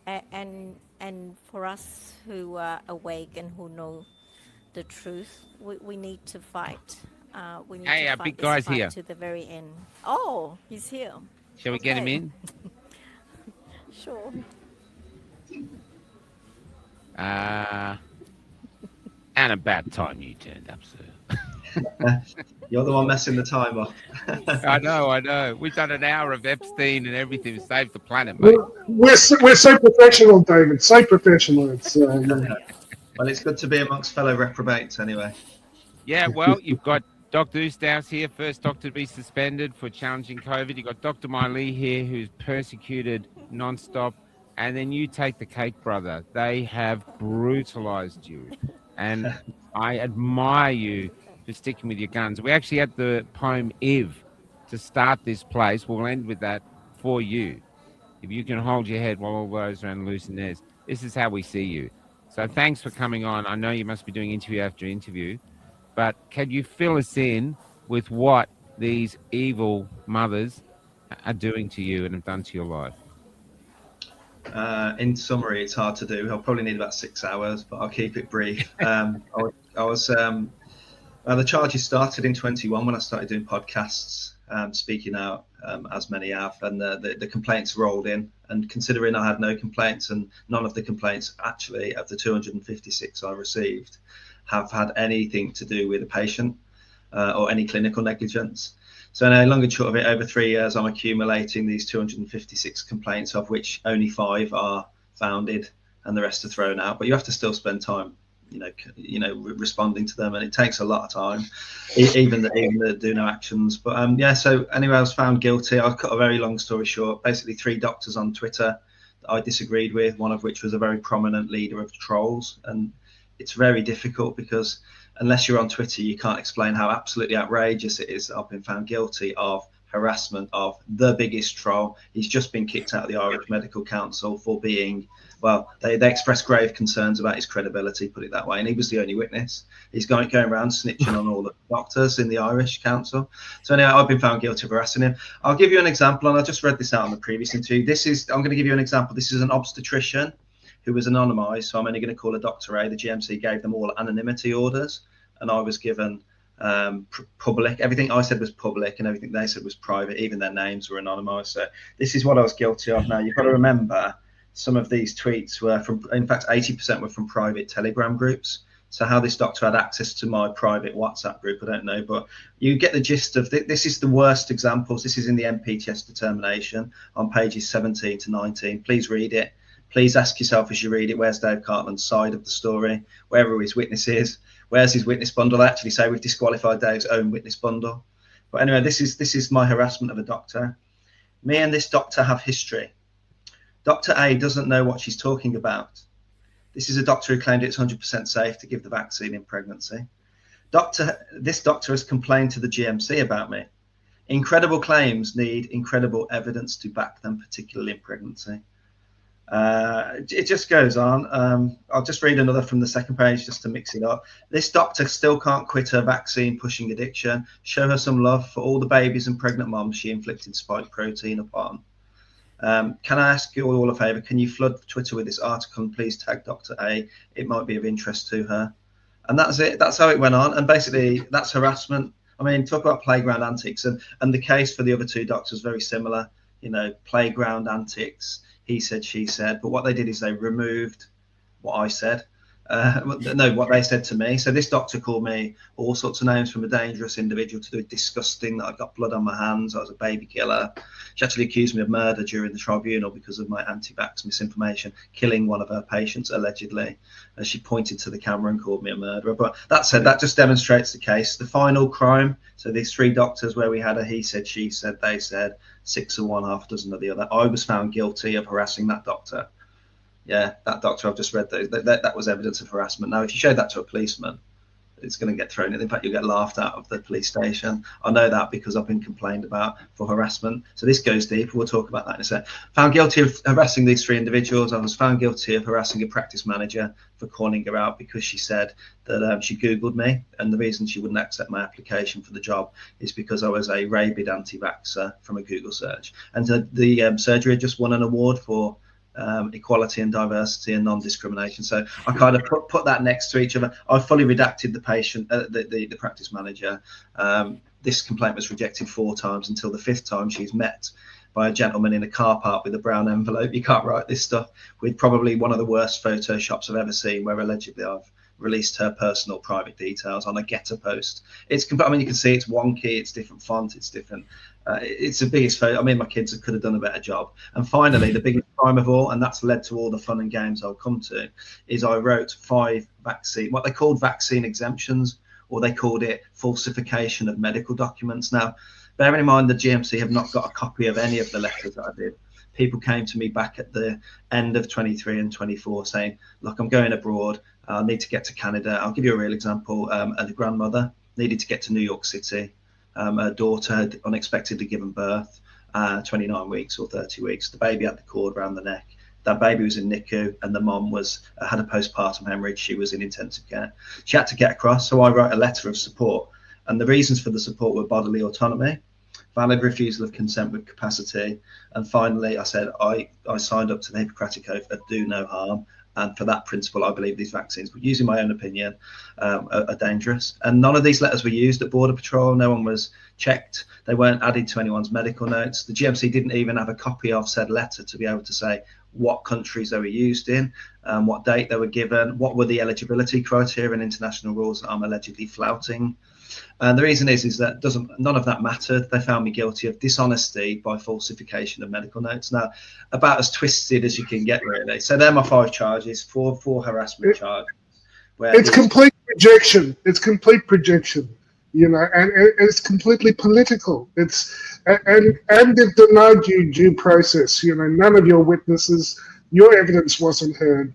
And for us who are awake and who know the truth, we need to fight. We need to Hey, our fight big this guy's fight here. to the very end. Oh, he's here. Shall we get him Okay, in? sure. Uh, and about time you turned up, sir. You're the one messing the time up. I know, I know. We've done an hour of Epstein and everything to save the planet, mate. We're so professional, David. So professional. It's Well, it's good to be amongst fellow reprobates anyway. Yeah, well, you've got Dr. Ustaus here, first doctor to be suspended for challenging COVID. You've got Dr. Miley here, who's persecuted nonstop. And then you take the cake, brother. They have brutalized you. And I admire you for sticking with your guns. We actually had the poem If to start this place. We'll end with that for you. If you can hold your head while all those around loosen theirs, this is how we see you. So thanks for coming on. I know you must be doing interview after interview, but can you fill us in with what these evil mothers are doing to you and have done to your life? In summary, it's hard to do. I'll probably need about 6 hours, but I'll keep it brief. I was the charges started in 21 when I started doing podcasts, speaking out, as many have, and the complaints rolled in. And considering I had no complaints, and none of the complaints actually of the 256 I received have had anything to do with a patient or any clinical negligence. So no, long and short of it, over 3 years, I'm accumulating these 256 complaints, of which only 5 are founded and the rest are thrown out. But you have to still spend time, responding to them, and it takes a lot of time, even the do no actions. But yeah, so anyway, I was found guilty. I'll cut a very long story short. Basically, 3 doctors on Twitter that I disagreed with, one of which was a very prominent leader of trolls, and it's very difficult because unless you're on Twitter, you can't explain how absolutely outrageous it is that I've been found guilty of harassment of the biggest troll. He's just been kicked out of the Irish Medical Council for being, well, they expressed grave concerns about his credibility, put it that way, and he was the only witness. He's going around snitching on all the doctors in the Irish Council. So anyway, I've been found guilty of harassing him. I'll give you an example, and I just read this out on the previous interview. I'm going to give you an example. This is an obstetrician who was anonymised, so I'm only going to call her Dr. A. The GMC gave them all anonymity orders, and I was given public. Everything I said was public, and everything they said was private. Even their names were anonymised. So this is what I was guilty of. Now you've got to remember, some of these tweets were from, in fact, 80% were from private Telegram groups. So how this doctor had access to my private WhatsApp group, I don't know, but you get the gist of this. Is the worst examples. This is in the MPTS determination on pages 17 to 19. Please read it. Please ask yourself as you read it, where's Dave Cartland's side of the story? Where are his witnesses? Where's his witness bundle? I actually say we've disqualified Dave's own witness bundle. But anyway, this is my harassment of a doctor. Me and this doctor have history. Dr. A doesn't know what she's talking about. This is a doctor who claimed it's 100% safe to give the vaccine in pregnancy. This doctor has complained to the GMC about me. Incredible claims need incredible evidence to back them, particularly in pregnancy. It just goes on. I'll just read another from the second page just to mix it up. This doctor still can't quit her vaccine pushing addiction. Show her some love for all the babies and pregnant moms she inflicted spike protein upon. Can I ask you all a favor? Can you flood Twitter with this article and please tag Dr. A? It might be of interest to her. And that's it. That's how it went on. And basically, that's harassment. I mean, talk about playground antics. And the case for the other 2 doctors very similar. Playground antics. He said, she said. But what they did is they removed what I said. What they said to me. So this doctor called me all sorts of names, from a dangerous individual to the disgusting, that I got blood on my hands, I was a baby killer. She actually accused me of murder during the tribunal because of my anti-vax misinformation, killing one of her patients allegedly. As she pointed to the camera and called me a murderer. But that said, that just demonstrates the case. The final crime, so these 3 doctors where we had a he said, she said, they said, 6 of one, half a dozen of the other. I was found guilty of harassing that doctor. Yeah, that doctor I've just read, that was evidence of harassment. Now, if you show that to a policeman, it's going to get thrown in. In fact, you'll get laughed out of the police station. I know that because I've been complained about for harassment. So this goes deep. We'll talk about that in a sec. Found guilty of harassing these 3 individuals. I was found guilty of harassing a practice manager for calling her out because she said that she Googled me. And the reason she wouldn't accept my application for the job is because I was a rabid anti-vaxxer from a Google search. And the surgery had just won an award for equality and diversity and non-discrimination. So I kind of put that next to each other. I fully redacted the patient, the practice manager. This complaint was rejected 4 times until the 5th time she's met by a gentleman in a car park with a brown envelope. You can't write this stuff, with probably one of the worst photoshops I've ever seen, where allegedly I've released her personal private details on a getter post. I mean, you can see it's wonky, it's different font, it's different. It's the biggest photo. I mean, my kids could have done a better job. And finally, the biggest crime of all, and that's led to all the fun and games I'll come to, is I wrote 5 what they called vaccine exemptions, or they called it falsification of medical documents. Now, bearing in mind the GMC have not got a copy of any of the letters that I did. People came to me back at the end of 23 and 24 saying, look, I'm going abroad. I need to get to Canada. I'll give you a real example. A grandmother needed to get to New York City. Her daughter had unexpectedly given birth, 29 weeks or 30 weeks. The baby had the cord around the neck. That baby was in NICU, and the mom had a postpartum hemorrhage. She was in intensive care. She had to get across, so I wrote a letter of support. And the reasons for the support were bodily autonomy, valid refusal of consent with capacity, and finally, I said I signed up to the Hippocratic Oath of do no harm. And for that principle, I believe these vaccines, but using my own opinion, are dangerous. And none of these letters were used at Border Patrol. No one was checked. They weren't added to anyone's medical notes. The GMC didn't even have a copy of said letter to be able to say what countries they were used in, what date they were given, what were the eligibility criteria and international rules that I'm allegedly flouting. And the reason is that none of that mattered. They found me guilty of dishonesty by falsification of medical notes. Now, about as twisted as you can get, really. So they're my 5 charges, 4 harassment charges. It's complete projection. It's complete projection, and it's completely political. And they've denied you due process. None of your witnesses, your evidence wasn't heard.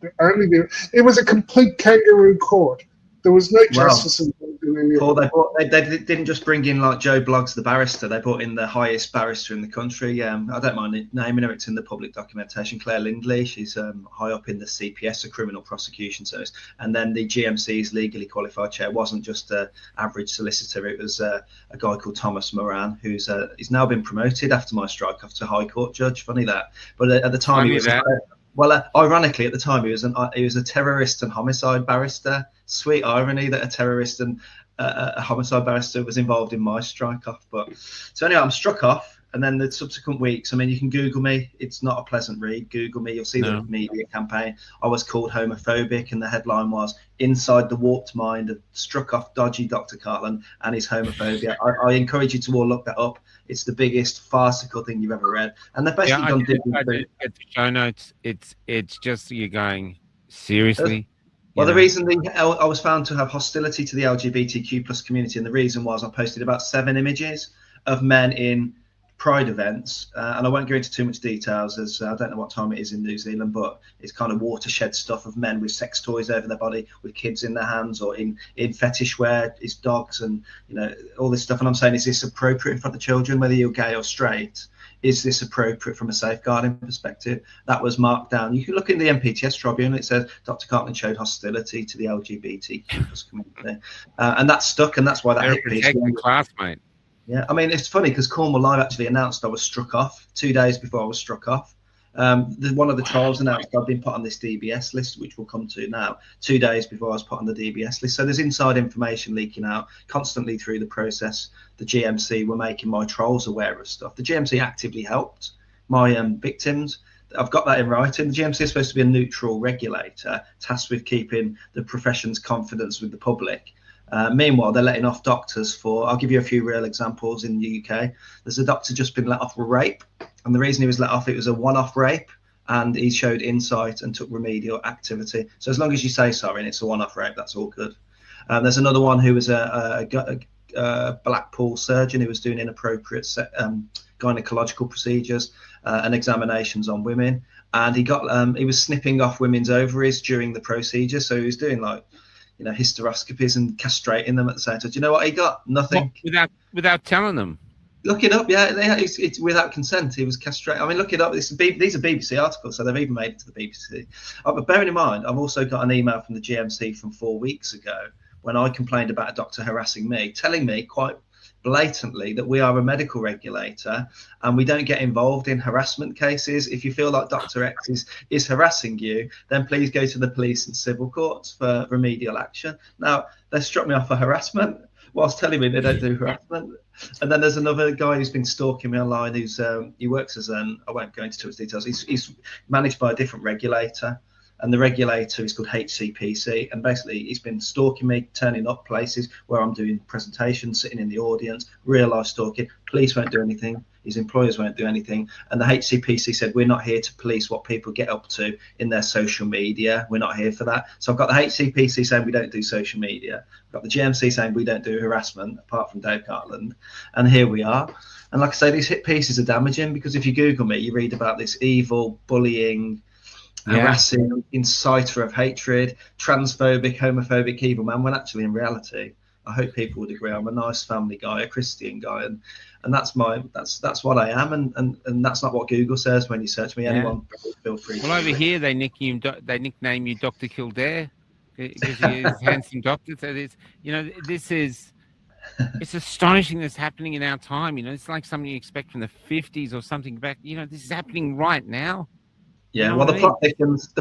It was a complete kangaroo court. There was no justice involved in any of it. They didn't just bring in like Joe Bloggs, the barrister. They brought in the highest barrister in the country. I don't mind naming her. It's in the public documentation. Claire Lindley. She's high up in the CPS, the Criminal Prosecution Service. And then the GMC's legally qualified chair wasn't just an average solicitor. It was a guy called Thomas Moran, he's now been promoted after my strike off to High Court judge. Funny that. But at the time, he was. Well, ironically, at the time, he was a terrorist and homicide barrister. Sweet irony that a terrorist and a homicide barrister was involved in my strike off. But so anyway, I'm struck off, and then the subsequent weeks. I mean, you can Google me. It's not a pleasant read. Google me. You'll see the media campaign. I was called homophobic, and the headline was "Inside the Warped Mind of Struck Off Dodgy Dr. Cartland and His Homophobia." I encourage you to all look that up. It's the biggest farcical thing you've ever read, and they've basically done. I did get the show notes. It's just you're going seriously. Well, the reason I was found to have hostility to the LGBTQ plus community, and the reason was I posted about 7 images of men in pride events, and I won't go into too much details as I don't know what time it is in New Zealand, but it's kind of watershed stuff of men with sex toys over their body, with kids in their hands, or in fetish wear, it's dogs and all this stuff. And I'm saying, is this appropriate in front of children, whether you're gay or straight? Is this appropriate from a safeguarding perspective? That was marked down. You can look in the MPTS Tribunal. It says Dr. Cartland showed hostility to the LGBTQ plus community, and that stuck, and that's why that hit me. Classmate. Yeah, I mean, it's funny because Cornwall Live actually announced I was struck off 2 days before I was struck off. One of the trials announced I've been put on this DBS list, which we'll come to now, 2 days before I was put on the DBS list. So there's inside information leaking out constantly through the process. The GMC were making my trolls aware of stuff. The GMC actively helped my victims. I've got that in writing. The GMC is supposed to be a neutral regulator tasked with keeping the profession's confidence with the public. Meanwhile, they're letting off doctors I'll give you a few real examples in the UK. There's a doctor just been let off for rape. And the reason he was let off, it was a one-off rape, and he showed insight and took remedial activity. So as long as you say sorry and it's a one-off rape, that's all good. There's another one who was a Blackpool surgeon who was doing inappropriate gynecological procedures and examinations on women. And he was snipping off women's ovaries during the procedure. So he was doing hysteroscopies and castrating them at the same time. Do you know what he got? Nothing. Without telling them. Look it up, yeah. It's without consent. He was castrated. I mean, look it up. These are BBC articles, so they've even made it to the BBC. But bearing in mind, I've also got an email from the GMC from 4 weeks ago when I complained about a doctor harassing me, telling me quite blatantly that we are a medical regulator and we don't get involved in harassment cases. If you feel like Dr. X is harassing you, then please go to the police and civil courts for remedial action. Now, they struck me off for harassment whilst telling me they don't do harassment. And then there's another guy who's been stalking me online who's he works as I won't go into too much details, he's managed by a different regulator. And the regulator is called HCPC, and basically he's been stalking me, turning up places where I'm doing presentations, sitting in the audience, real life stalking. Police won't do anything, his employers won't do anything, and the HCPC said we're not here to police what people get up to in their social media. We're not here for that. So I've got the HCPC saying we don't do social media. I've got the GMC saying we don't do harassment, apart from Dave Cartland, and here we are. And like I say, these hit pieces are damaging, because if you Google me, you read about this evil, bullying, harassing, inciter of hatred, transphobic, homophobic, evil man, when actually in reality, I hope people would agree, I'm a nice family guy, a Christian guy, and that's what I am, and that's not what Google says when you search me. Anyone feel free. Well, over here they nickname you Dr. Kildare because you're a handsome doctor. So it's astonishing that's happening in our time. It's like something you expect from the 50s or something back. This is happening right now. Yeah, well, the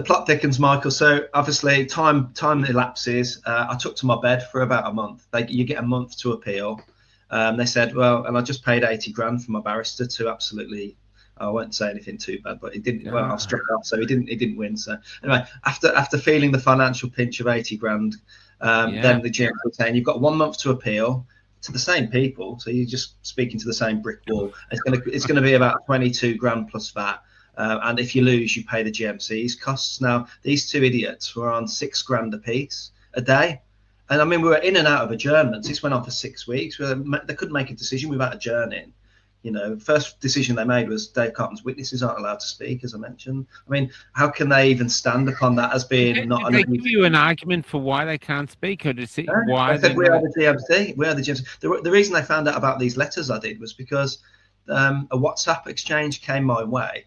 plot thickens, Michael. So obviously, time elapses. I took to my bed for about a month. You get a month to appeal. They said, well, and I just paid 80 grand for my barrister to absolutely. I won't say anything too bad, but he didn't. Well, I struck off, so he didn't win. So anyway, after feeling the financial pinch of 80 grand, then the judge was saying you've got 1 month to appeal to the same people. So you're just speaking to the same brick wall. It's gonna be about 22 grand plus VAT. And if you lose, you pay the GMC's costs. Now, these two idiots were on 6 grand a piece a day. And I mean, we were in and out of adjournments. This went on for 6 weeks. They couldn't make a decision without adjourning. First decision they made was Dave Cartland's witnesses aren't allowed to speak, as I mentioned. I mean, how can they even stand upon that as being not? Did they give you an argument for why they can't speak, or to see why? They said we are the GMC. We are the GMC. The reason they found out about these letters I did was because a WhatsApp exchange came my way.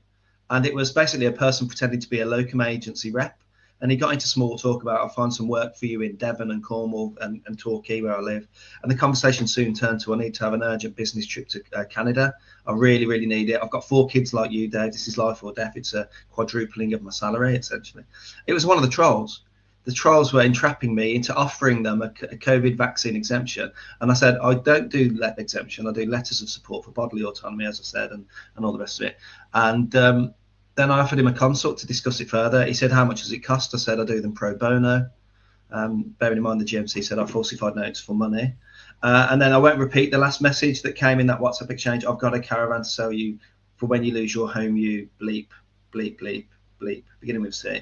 And it was basically a person pretending to be a locum agency rep. And he got into small talk about, I'll find some work for you in Devon and Cornwall and Torquay, where I live. And the conversation soon turned to, I need to have an urgent business trip to Canada. I really, really need it. I've got 4 kids like you, Dave. This is life or death. It's a quadrupling of my salary, essentially. It was one of the trolls. The trolls were entrapping me into offering them a COVID vaccine exemption. And I said, I don't do exemption. I do letters of support for bodily autonomy, as I said, and all the rest of it. And then I offered him a consult to discuss it further. He said, how much does it cost? I said, I do them pro bono. Bearing in mind the GMC said I falsified notes for money. And then I won't repeat the last message that came in that WhatsApp exchange. I've got a caravan to sell you for when you lose your home, you bleep, bleep, bleep, bleep, beginning with C.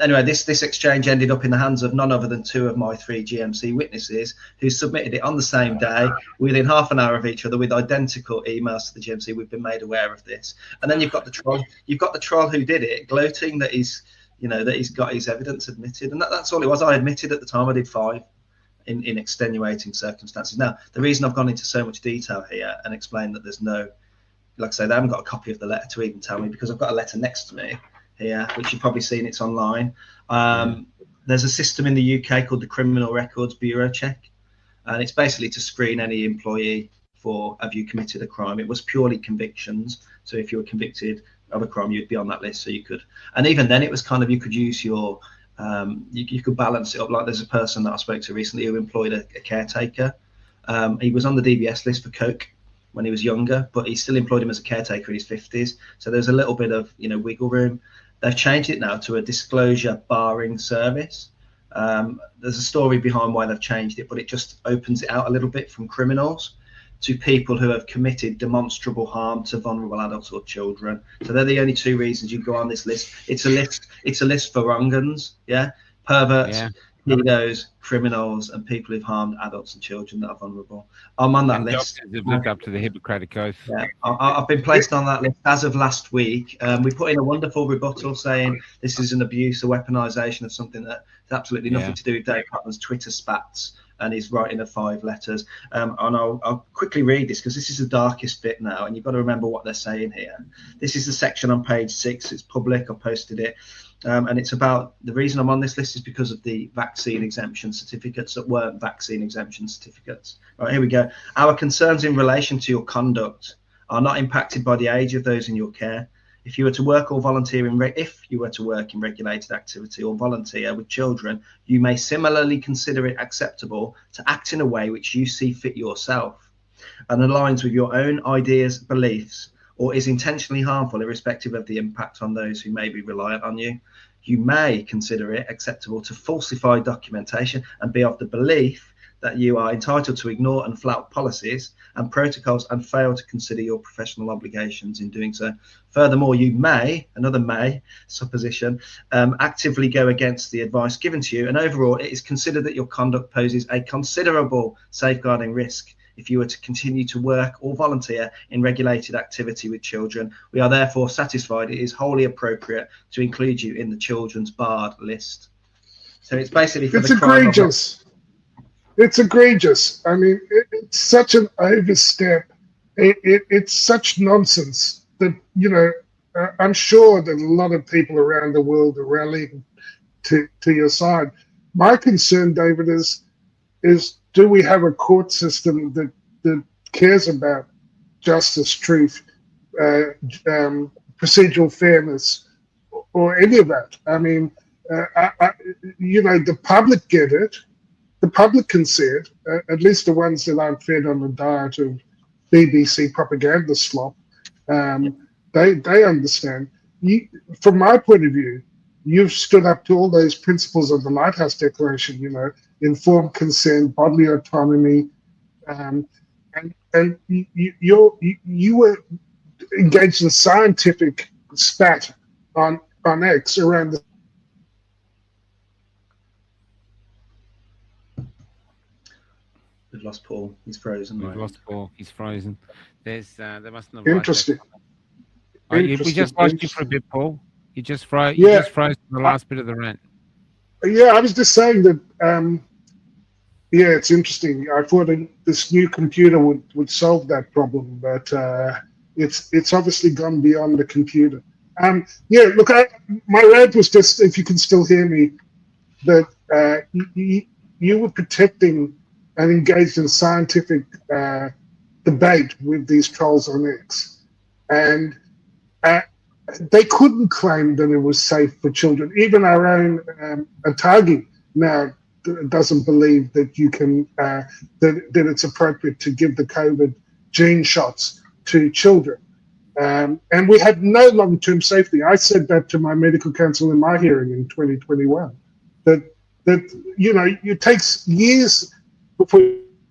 Anyway, this exchange ended up in the hands of none other than 2 of my 3 GMC witnesses, who submitted it on the same day, within half an hour of each other, with identical emails to the GMC. We've been made aware of this. And then you've got the troll who did it, gloating that he's got his evidence admitted, and that's all it was. I admitted at the time I did 5 in extenuating circumstances. Now, the reason I've gone into so much detail here and explained that there's no, like I say, they haven't got a copy of the letter to even tell me, because I've got a letter next to me here, which you've probably seen, it's online. There's a system in the UK called the Criminal Records Bureau Check, and it's basically to screen any employee for, have you committed a crime? It was purely convictions. So if you were convicted of a crime, you'd be on that list. So you could, and even then it was kind of, you could use your, you could balance it up. Like there's a person that I spoke to recently who employed a caretaker. He was on the DBS list for coke when he was younger, but he still employed him as a caretaker in his 50s. So there's a little bit of, wiggle room. They've changed it now to a disclosure barring service. There's a story behind why they've changed it, but it just opens it out a little bit from criminals to people who have committed demonstrable harm to vulnerable adults or children. So they're the only 2 reasons you go on this list. It's a list for wrong'uns, perverts, pedos, criminals, and people who've harmed adults and children that are vulnerable. I'm on that list. Doctors have lived up to the Hippocratic Oath. Yeah, I've been placed on that list as of last week. We put in a wonderful rebuttal saying this is an abuse, a weaponization of something that has absolutely nothing to do with Dave Cartland's Twitter spats and his writing of 5 letters. And I'll quickly read this because this is the darkest bit now, and you've got to remember what they're saying here. This is the section on page 6. It's public. I posted it. And it's about, the reason I'm on this list is because of the vaccine exemption certificates that weren't vaccine exemption certificates. Right, here we go. Our concerns in relation to your conduct are not impacted by the age of those in your care. If you were to work or volunteer in regulated activity or volunteer with children, you may similarly consider it acceptable to act in a way which you see fit yourself and aligns with your own ideas, beliefs, or is intentionally harmful irrespective of the impact on those who may be reliant on you. You may consider it acceptable to falsify documentation and be of the belief that you are entitled to ignore and flout policies and protocols and fail to consider your professional obligations in doing so. Furthermore, you may, another may supposition, actively go against the advice given to you, and overall it is considered that your conduct poses a considerable safeguarding risk if you were to continue to work or volunteer in regulated activity with children. We are therefore satisfied it is wholly appropriate to include you in the children's barred list. So it's basically for it's the crime egregious. It's egregious. I mean, it's such an overstep. It's such nonsense that, you know, I'm sure that a lot of people around the world are rallying to your side. My concern, David, is do we have a court system that cares about justice, truth, procedural fairness, or any of that? I mean, you know, the public get it. The public can see it, at least the ones that aren't fed on the diet of BBC propaganda slop. They understand. From my point of view, you've stood up to all those principles of the Lighthouse Declaration, you know, informed consent, bodily autonomy, and you were engaged in scientific spat on X around the. We've lost Paul. He's frozen. We've lost Paul. He's frozen. There's there mustn't have. Interesting. We just lost you for a bit, Paul. You just froze. You just froze the last bit of the rant. Yeah, I was just saying that. Yeah, it's interesting. I thought this new computer would solve that problem, but it's obviously gone beyond the computer. Yeah, look, my rant was just, if you can still hear me, that you were protecting and engaged in scientific debate with these trolls on X. And they couldn't claim that it was safe for children. Even our own Atagi now doesn't believe that you can, that it's appropriate to give the COVID gene shots to children. And we had no long-term safety. I said that to my medical counsel in my hearing in 2021, that you know, it takes years before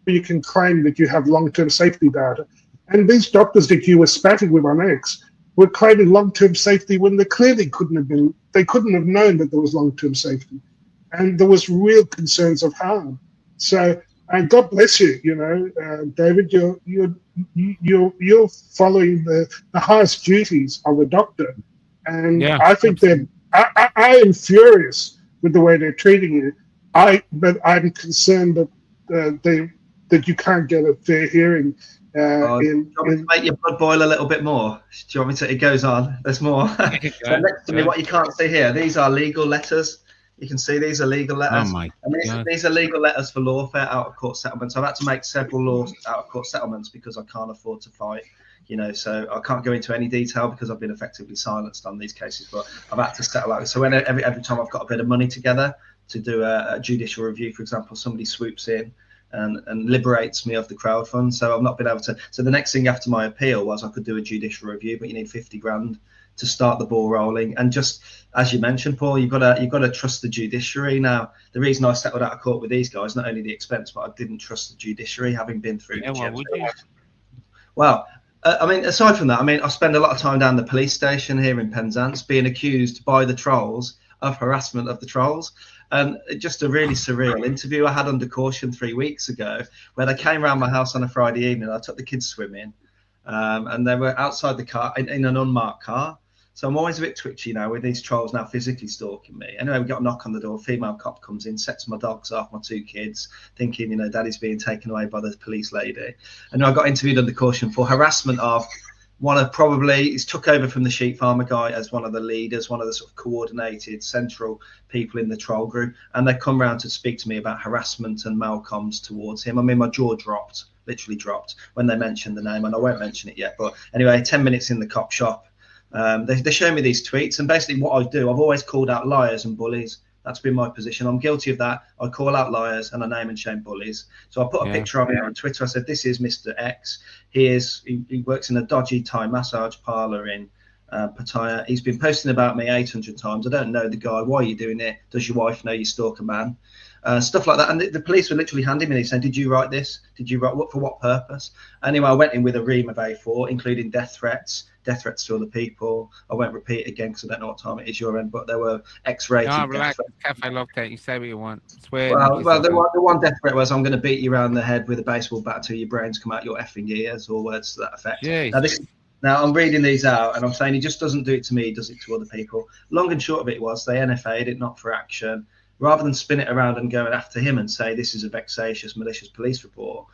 you can claim that you have long-term safety data. And these doctors that you were spatting with on X were claiming long-term safety when they clearly couldn't have known that there was long-term safety. And there was real concerns of harm. So, and God bless you, you know, David, you're following the highest duties of a doctor. And yeah, I think that I am furious with the way they're treating you. But I'm concerned that you can't get a fair hearing. Do you want me to make your blood boil a little bit more? Do you want me to? It goes on. There's more. So next to me, what you can't see here, these are legal letters. You can see these are legal letters. Oh my and these are legal letters for lawfare out-of-court settlements. I've had to make several laws out-of-court settlements because I can't afford to fight. You know, so I can't go into any detail because I've been effectively silenced on these cases. But I've had to settle out. So every time I've got a bit of money together to do a judicial review, for example, somebody swoops in and liberates me of the crowd fund. So I've not been able to. So the next thing after my appeal was I could do a judicial review, but you need 50 grand to start the ball rolling. And just as you mentioned, Paul, you've got to trust the judiciary. Now, the reason I settled out of court with these guys, not only the expense, but I didn't trust the judiciary, having been through. Yeah, well, would you? Well, I mean, aside from that, I mean, I spend a lot of time down the police station here in Penzance being accused by the trolls of harassment of the trolls. Just a really surreal interview I had under caution 3 weeks ago, where they came around my house on a Friday evening. I took the kids swimming, and they were outside the car in an unmarked car. So I'm always a bit twitchy now with these trolls now physically stalking me. Anyway, we got a knock on the door. Female cop comes in, sets my dogs off, my 2 kids, thinking, you know, daddy's being taken away by the police lady. And I got interviewed under caution for harassment of he's took over from the sheep farmer guy as one of the leaders, one of the sort of coordinated central people in the troll group. And they come round to speak to me about harassment and malcoms towards him. I mean, my jaw dropped, literally dropped, when they mentioned the name, and I won't mention it yet. But anyway, 10 minutes in the cop shop, they show me these tweets, and basically what I do, I've always called out liars and bullies. That's been my position. I'm guilty of that. I call out liars and I name and shame bullies. So I put a picture of him on Twitter. I said, this is Mr. X. He works in a dodgy Thai massage parlor in Pattaya. He's been posting about me 800 times. I don't know the guy. Why are you doing it? Does your wife know you stalk a man? Stuff like that. And the police were literally handing me these saying, did you write this? Did you write what, for what purpose? Anyway, I went in with a ream of A4, including death threats to other people. I won't repeat it again because I don't know what time it is your end, but there were X-rated. No, relax. Cafe locked out. You say what you want. Swear. Well, the one death threat was, I'm going to beat you around the head with a baseball bat until your brains come out your effing ears, or words to that effect. Now I'm reading these out and I'm saying he just doesn't do it to me, he does it to other people. Long and short of it was they NFA'd it, not for action. Rather than spin it around and go after him and say this is a vexatious, malicious police report,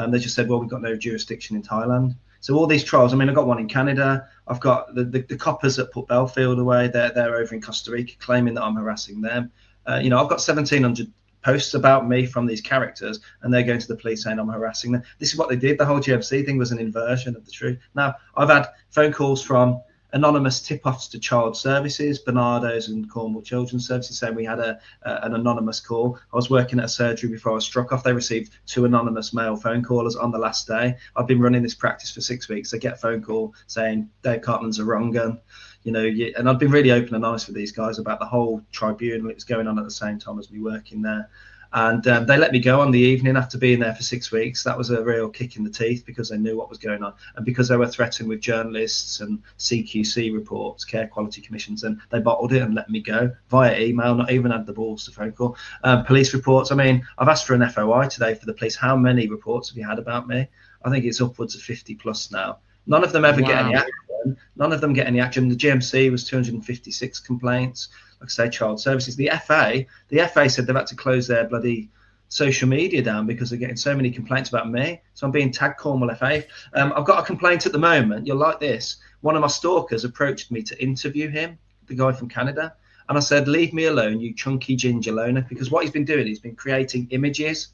they just said, well, we've got no jurisdiction in Thailand. So all these trials, I mean, I've got one in Canada. I've got the coppers that put Belfield away. They're over in Costa Rica claiming that I'm harassing them. I've got 1,700 posts about me from these characters, and they're going to the police saying I'm harassing them. This is what they did. The whole GMC thing was an inversion of the truth. Now, I've had phone calls from anonymous tip-offs to child services, Bernardo's and Cornwall Children's Services, saying we had an anonymous call. I was working at a surgery before I was struck off. They received 2 anonymous male phone callers on the last day. I've been running this practice for 6 weeks. They get a phone call saying Dave Cartland's a wrong gun. And I've been really open and honest with these guys about the whole tribunal. It was going on at the same time as me working there. And they let me go on the evening after being there for 6 weeks. That was a real kick in the teeth because they knew what was going on. And because they were threatened with journalists and CQC reports, care quality commissions, and they bottled it and let me go via email, not even had the balls to phone call. Police reports. I mean, I've asked for an FOI today for the police. How many reports have you had about me? I think it's upwards of 50 plus now. None of them ever get any action. None of them get any action. The GMC was 256 complaints. Like I say, child services. The FA said they've had to close their bloody social media down because they're getting so many complaints about me. So I'm being tagged Cornwall FA. I've got a complaint at the moment. You'll like this. One of my stalkers approached me to interview him, the guy from Canada. And I said, leave me alone, you chunky ginger loner. Because what he's been doing, he's been creating images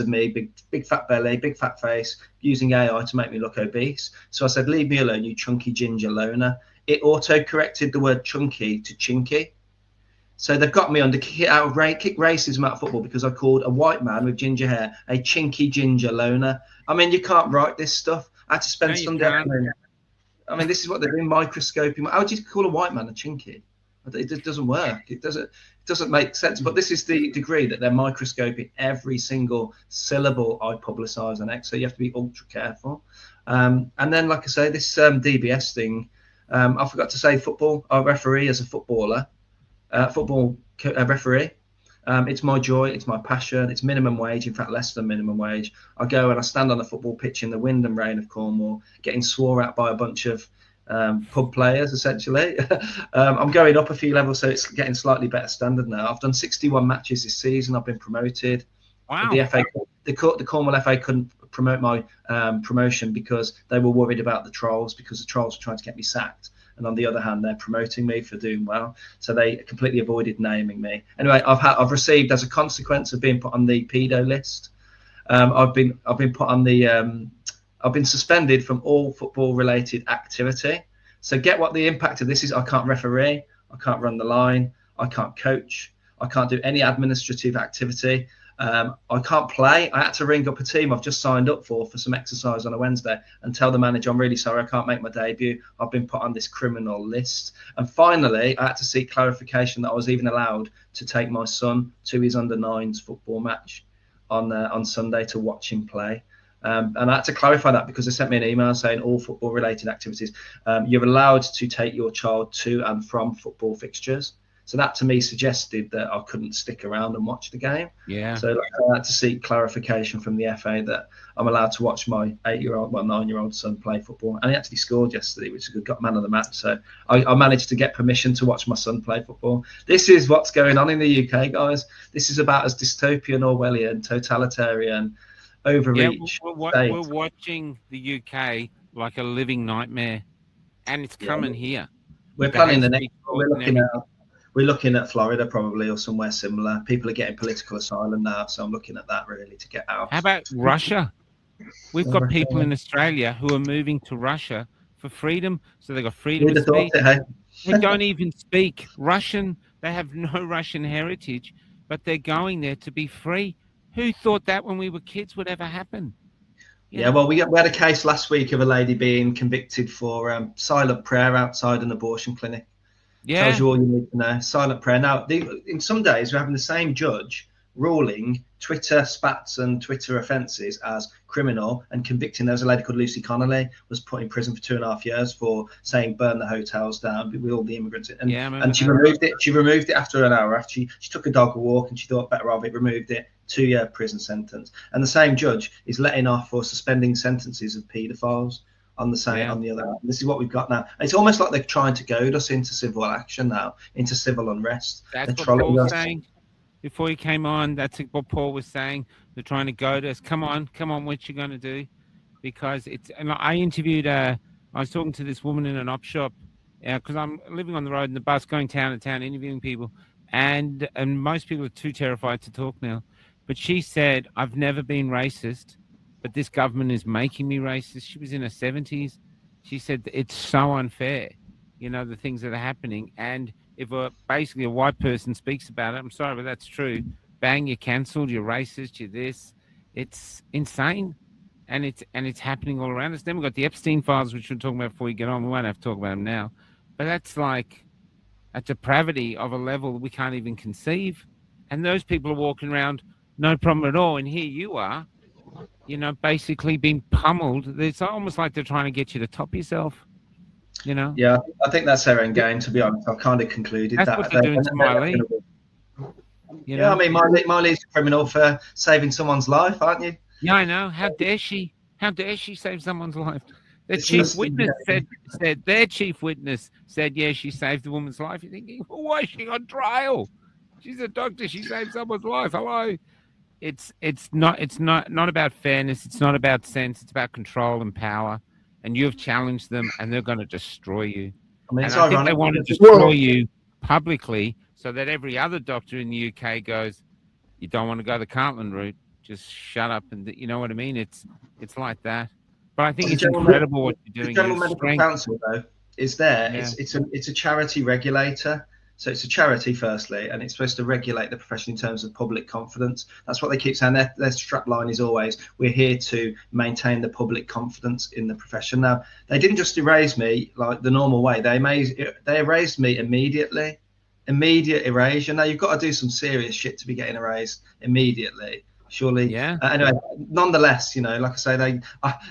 of me, big fat belly, big fat face, using AI to make me look obese. So I said, leave me alone, you chunky ginger loner. It auto-corrected the word chunky to chinky. So they've got me under kick racism out of football because I called a white man with ginger hair a chinky ginger loner. I mean, you can't write this stuff. I had to spend Sunday afternoon. I mean, this is what they're doing, microscoping. How would you call a white man a chinky? It doesn't work. It doesn't make sense. But this is the degree that they're microscoping every single syllable I publicise on X. So you have to be ultra careful. And then, like I say, this DBS thing, I forgot to say football. I referee as a footballer. Football referee. It's my joy, it's my passion, it's minimum wage, in fact less than minimum wage. I go and I stand on the football pitch in the wind and rain of Cornwall, getting swore at by a bunch of pub players essentially. I'm going up a few levels, so it's getting slightly better standard now. I've done 61 matches this season. I've been promoted. Wow. The Cornwall FA couldn't promote my promotion because they were worried about the trolls, because the trolls were trying to get me sacked. And on the other hand, they're promoting me for doing well. So they completely avoided naming me. Anyway, I've received, as a consequence of being put on the pedo list, I've been put on the I've been suspended from all football related activity. So get what the impact of this is. I can't referee, I can't run the line, I can't coach, I can't do any administrative activity. I can't play. I had to ring up a team I've just signed up for some exercise on a Wednesday and tell the manager, I'm really sorry, I can't make my debut. I've been put on this criminal list. And finally, I had to seek clarification that I was even allowed to take my son to his under-9s football match on Sunday to watch him play. And I had to clarify that because they sent me an email saying all football-related activities, you're allowed to take your child to and from football fixtures. So that to me suggested that I couldn't stick around and watch the game. Yeah. So I had to seek clarification from the FA that I'm allowed to watch my 9-year-old son play football. And he actually scored yesterday, which is good, got man of the match. So I managed to get permission to watch my son play football. This is what's going on in the UK, guys. This is about as dystopian, Orwellian, totalitarian, overreach. Yeah, we're watching the UK like a living nightmare, and it's coming here. We're planning the next. We're looking at Florida probably, or somewhere similar. People are getting political asylum now, so I'm looking at that really to get out. How about Russia? We've got people in Australia who are moving to Russia for freedom. So they've got freedom of speech. They don't even speak Russian. They have no Russian heritage, but they're going there to be free. Who thought that when we were kids would ever happen? Well, we had a case last week of a lady being convicted for silent prayer outside an abortion clinic. Yeah. Tells you all you need to know. Silent prayer. Now, in some days, we're having the same judge ruling Twitter spats and Twitter offences as criminal and convicting. There was a lady called Lucy Connolly was put in prison for 2.5 years for saying burn the hotels down with all the immigrants. And she removed it. She removed it after an hour. After she took a dog a walk and she thought better of it, removed it. 2-year prison sentence. And the same judge is letting off or suspending sentences of paedophiles on the on the other hand. This is what we've got now. It's almost like they're trying to goad us into civil action now, into civil unrest. That's what Paul was saying before he came on. That's what Paul was saying. They're trying to goad us. Come on, what you going to do? Because it's. And I interviewed. I was talking to this woman in an op shop because I'm living on the road in the bus, going town to town, interviewing people, and most people are too terrified to talk now. But she said, I've never been racist, but this government is making me racist. She was in her 70s. She said, it's so unfair, the things that are happening. And if basically a white person speaks about it, I'm sorry, but that's true. Bang, you're cancelled, you're racist, you're this. It's insane. And it's happening all around us. Then we've got the Epstein files, which we're talking about before we get on. We won't have to talk about them now. But that's like a depravity of a level we can't even conceive. And those people are walking around, no problem at all. And here you are, basically being pummeled. It's almost like they're trying to get you to top yourself, Yeah, I think that's their end game, to be honest. I've kind of concluded that's what they're doing to Miley. I mean, Miley's a criminal for saving someone's life, aren't you? Yeah, I know. How dare she? How dare she save someone's life? The chief witness said their chief witness said, yeah, she saved the woman's life. You're thinking, well, why is she on trial? She's a doctor. She saved someone's life. Hello. It's not about fairness. It's not about sense. It's about control and power. And you've challenged them, and they're going to destroy you. I mean, I think they want to destroy you publicly so that every other doctor in the UK goes, you don't want to go the Cartland route. Just shut up. And you know what I mean? It's like that. But I think it's incredible what you're doing. The General Medical Council, though, is there. Yeah. It's a charity regulator. So it's a charity, firstly, and it's supposed to regulate the profession in terms of public confidence. That's what they keep saying. Their strapline is always, we're here to maintain the public confidence in the profession. Now, they didn't just erase me like the normal way. They erased me immediately. Immediate erasure. Now, you've got to do some serious shit to be getting erased immediately. Surely. Yeah. Anyway, nonetheless, like I say,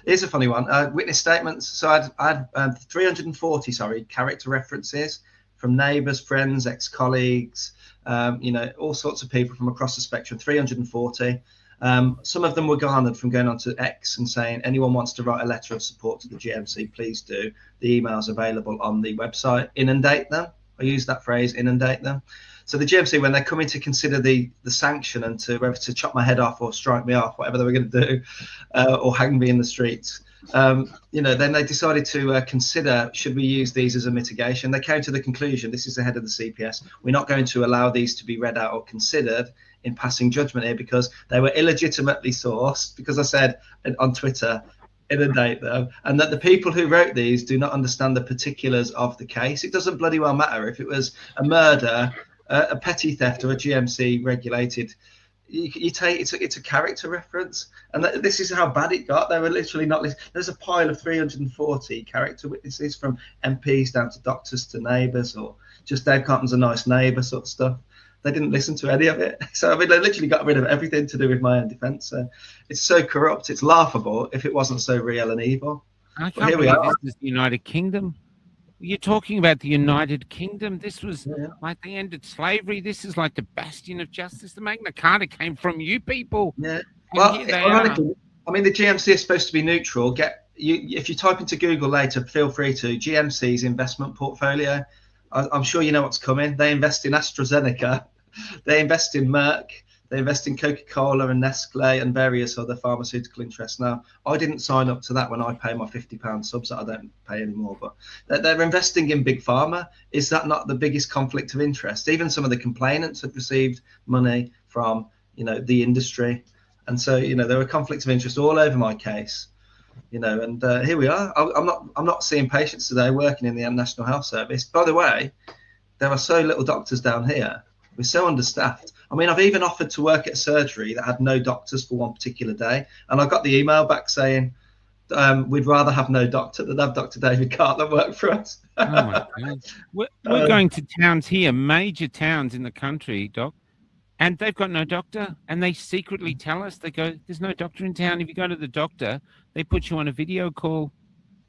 here's a funny one. Witness statements. So I had 340, character references from neighbours, friends, ex-colleagues, all sorts of people from across the spectrum, 340. Some of them were garnered from going on to X and saying, anyone wants to write a letter of support to the GMC, please do. The email's available on the website. Inundate them. I use that phrase, inundate them. So the GMC, when they're coming to consider the sanction and to whether to chop my head off or strike me off, whatever they were going to do, or hang me in the streets, then they decided to consider, should we use these as a mitigation? They came to the conclusion, this is the head of the CPS, we're not going to allow these to be read out or considered in passing judgment here because they were illegitimately sourced, because I said on Twitter, inundate them, and that the people who wrote these do not understand the particulars of the case. It doesn't bloody well matter if it was a murder, a petty theft, or a GMC regulated. You take it's a character reference, and this is how bad it got. They were literally not listening. There's a pile of 340 character witnesses, from MPs down to doctors to neighbours, or just Dave Cartman's a nice neighbour sort of stuff. They didn't listen to any of it. So I mean, they literally got rid of everything to do with my own defence. So it's so corrupt, it's laughable if it wasn't so real and evil. I can't believe this is the United Kingdom. You're talking about the United Kingdom. This was like they ended slavery. This is like the bastion of justice. The Magna Carta came from you people. Yeah. Well, ironically, I mean, the GMC is supposed to be neutral. If you type into Google later, feel free to, GMC's investment portfolio. I'm sure you know what's coming. They invest in AstraZeneca. They invest in Merck. They invest in Coca-Cola and Nestle and various other pharmaceutical interests. Now, I didn't sign up to that when I pay my £50 subs that I don't pay anymore, but they're investing in big pharma. Is that not the biggest conflict of interest? Even some of the complainants have received money from, the industry. And so, there were conflicts of interest all over my case, and here we are. I'm not seeing patients today working in the National Health Service. By the way, there are so little doctors down here. We're so understaffed. I mean, I've even offered to work at a surgery that had no doctors for one particular day. And I got the email back saying, we'd rather have no doctor than have Dr. David Cartland work for us. Oh my God. We're going to towns here, major towns in the country, Doc, and they've got no doctor. And they secretly tell us, they go, there's no doctor in town. If you go to the doctor, they put you on a video call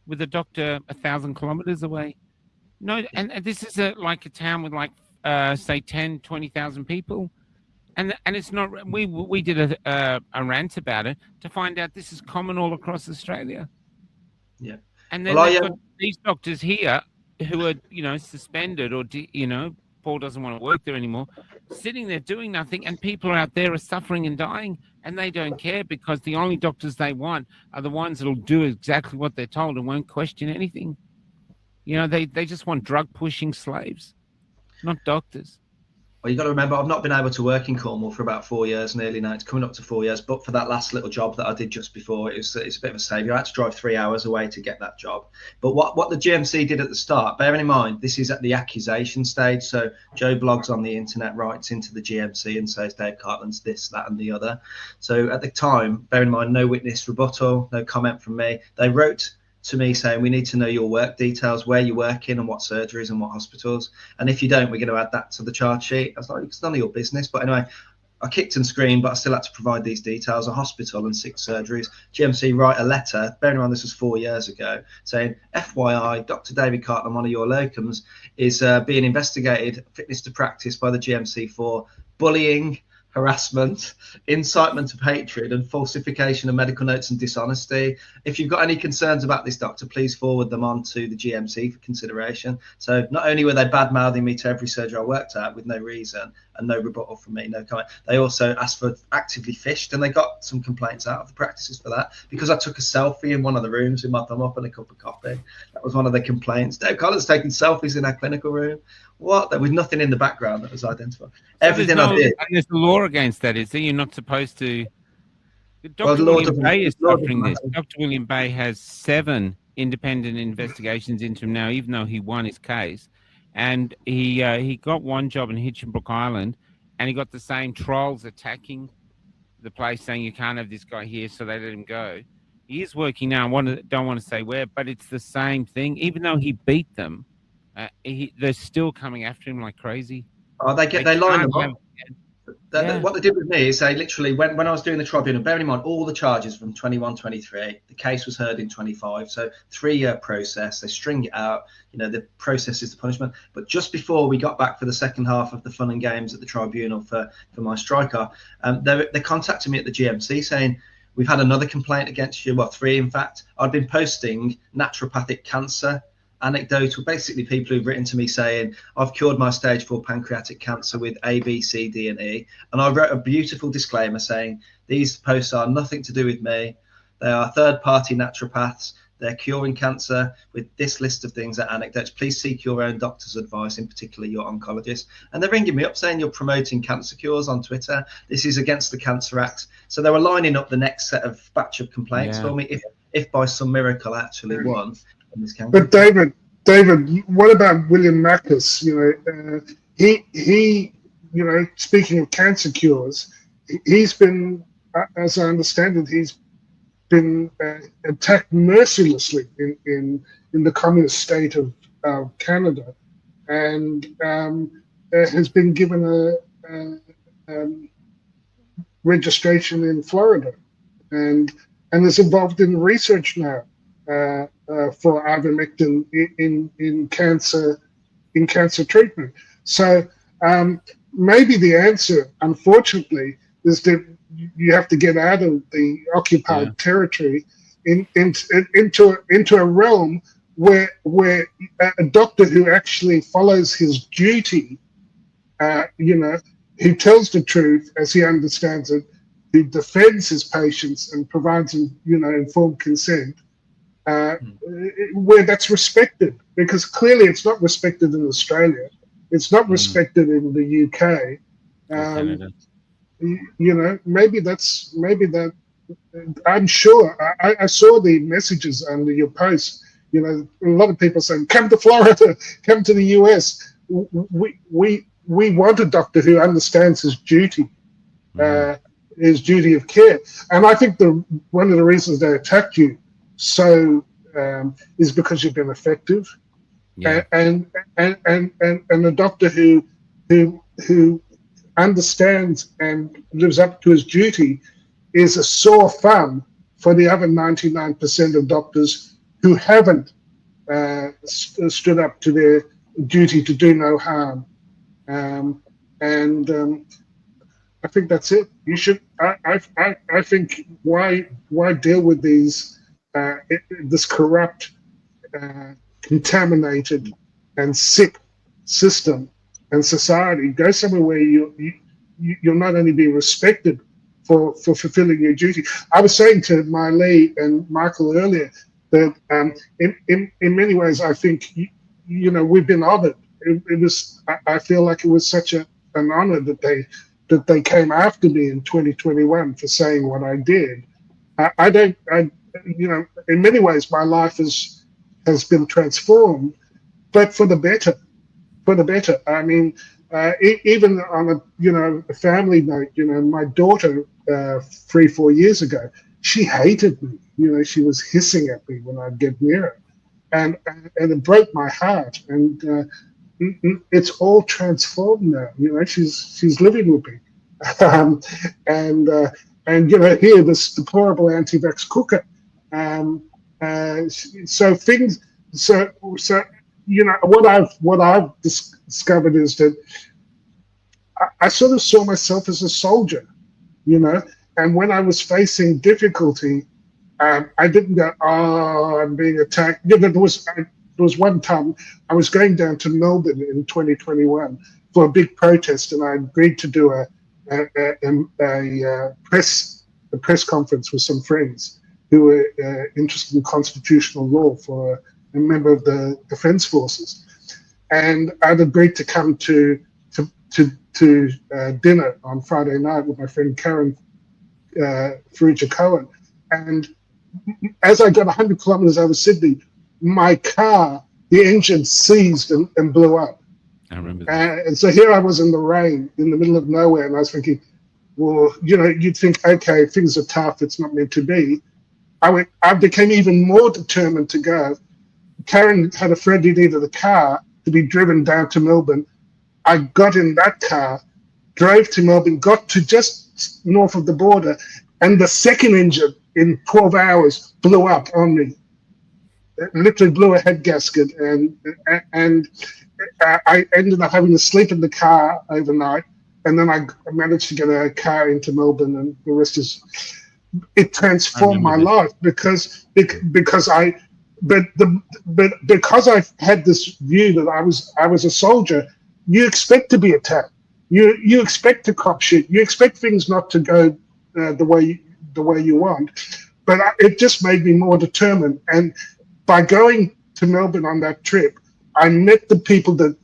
with a doctor 1,000 kilometers away. No, and this is like a town with say 10, 20,000 people. And it's not, we did a rant about it to find out this is common all across Australia. Yeah. And then they've got these doctors here who are, suspended or, Paul doesn't want to work there anymore, sitting there doing nothing. And people out there are suffering and dying and they don't care because the only doctors they want are the ones that'll do exactly what they're told and won't question anything. They just want drug pushing slaves, not doctors. Well, you got to remember, I've not been able to work in Cornwall for about 4 years, nearly now. It's coming up to 4 years. But for that last little job that I did just before, it's a bit of a saviour. I had to drive 3 hours away to get that job. But what the GMC did at the start, bearing in mind, this is at the accusation stage. So Joe blogs on the internet, writes into the GMC and says Dave Cartland's this, that and the other. So at the time, bearing in mind, no witness rebuttal, no comment from me. They wrote to me saying, we need to know your work details, where you work in and what surgeries and what hospitals. And if you don't, we're going to add that to the charge sheet. I was like, it's none of your business. But anyway, I kicked and screamed, but I still had to provide these details, a hospital and 6 surgeries. GMC write a letter, bearing in mind this was 4 years ago, saying, FYI, Dr. David Cartland, one of your locums, is being investigated, fitness to practice by the GMC for bullying, harassment, incitement of hatred and falsification of medical notes and dishonesty. If you've got any concerns about this doctor, please forward them on to the GMC for consideration. So not only were they bad-mouthing me to every surgery I worked at with no reason and no rebuttal from me, no comment, they also asked for actively fished, and they got some complaints out of the practices for that because I took a selfie in one of the rooms with my thumb up and a cup of coffee. That was one of the complaints. Dave Cartland's taking selfies in our clinical room. What? There was nothing in the background that was identified. So everything I did. And there's a law against that, is there? You're not supposed to. Dr. William Bay is suffering this. Dr. William Bay has 7 independent investigations into him now, even though he won his case. And he got one job in Hitchinbrook Island, and he got the same trolls attacking the place, saying you can't have this guy here, so they let him go. He is working now. Don't want to say where, but it's the same thing. Even though he beat them, they're still coming after him like crazy. Oh, they line them up. What they did with me is they literally, when I was doing the tribunal, bearing in mind all the charges from 21, 23, the case was heard in 25, so 3-year process, they string it out, the process is the punishment. But just before we got back for the second half of the fun and games at the tribunal for my striker, they contacted me at the GMC saying, we've had another complaint against you, well, 3 in fact. I'd been posting naturopathic cancer anecdotal, basically people who've written to me saying, I've cured my stage 4 pancreatic cancer with A, B, C, D, and E. And I wrote a beautiful disclaimer saying, these posts are nothing to do with me. They are third-party naturopaths. They're curing cancer with this list of things are anecdotes. Please seek your own doctor's advice, in particular your oncologist. And they're ringing me up saying you're promoting cancer cures on Twitter. This is against the Cancer Act. So they were lining up the next set of batch of complaints for me if by some miracle I actually won. But David, what about William Macus? He speaking of cancer cures, he's been, as I understand it, he's been attacked mercilessly in the communist state of Canada, and has been given a registration in Florida, and is involved in research now. For ivermectin in cancer treatment. So maybe the answer, unfortunately, is that you have to get out of the occupied territory into a realm where a doctor who actually follows his duty, who tells the truth as he understands it, who defends his patients and provides, informed consent, where that's respected, because clearly it's not respected in Australia, it's not respected in the UK. Maybe that. I'm sure. I saw the messages under your post. A lot of people saying, "Come to Florida, come to the US." We want a doctor who understands his duty of care, and I think one of the reasons they attacked you so is because you've been effective, and a doctor who understands and lives up to his duty is a sore thumb for the other 99% of doctors who haven't stood up to their duty to do no harm. I think that's it. You should. I think why deal with this corrupt, contaminated, and sick system and society? Go somewhere where you'll not only be respected for fulfilling your duty. I was saying to Miley and Michael earlier that in many ways I think we've been honoured. I feel like it was such an honour that they came after me in 2021 for saying what I did. In many ways my life has been transformed, but for the better. For the better. I mean, even on a family note, my daughter 3-4 years ago, she hated me. She was hissing at me when I'd get near her, and it broke my heart. And it's all transformed now. She's living with me, and here this deplorable anti-vax cooker. What I've discovered is that I sort of saw myself as a soldier, and when I was facing difficulty, I didn't go, "Oh, I'm being attacked." There was one time I was going down to Melbourne in 2021 for a big protest, and I agreed to do a press conference with some friends who were interested in constitutional law for a member of the Defence Forces, and I'd agreed to come to dinner on Friday night with my friend Karen Faruja Cohen. And as I got 100 kilometres over Sydney, my car, the engine seized and blew up. I remember that. And so here I was in the rain, in the middle of nowhere, and I was thinking, well, you'd think, okay, things are tough, it's not meant to be. I became even more determined to go. Karen had a friend who needed a car to be driven down to Melbourne. I got in that car, drove to Melbourne, got to just north of the border, and the second engine in 12 hours blew up on me. It literally blew a head gasket, and I ended up having to sleep in the car overnight, and then I managed to get a car into Melbourne, and the rest is. It transformed my life because I had this view that I was a soldier. You expect to be attacked. You expect to cop shit. You expect things not to go the way you want. But it just made me more determined. And by going to Melbourne on that trip, I met the people that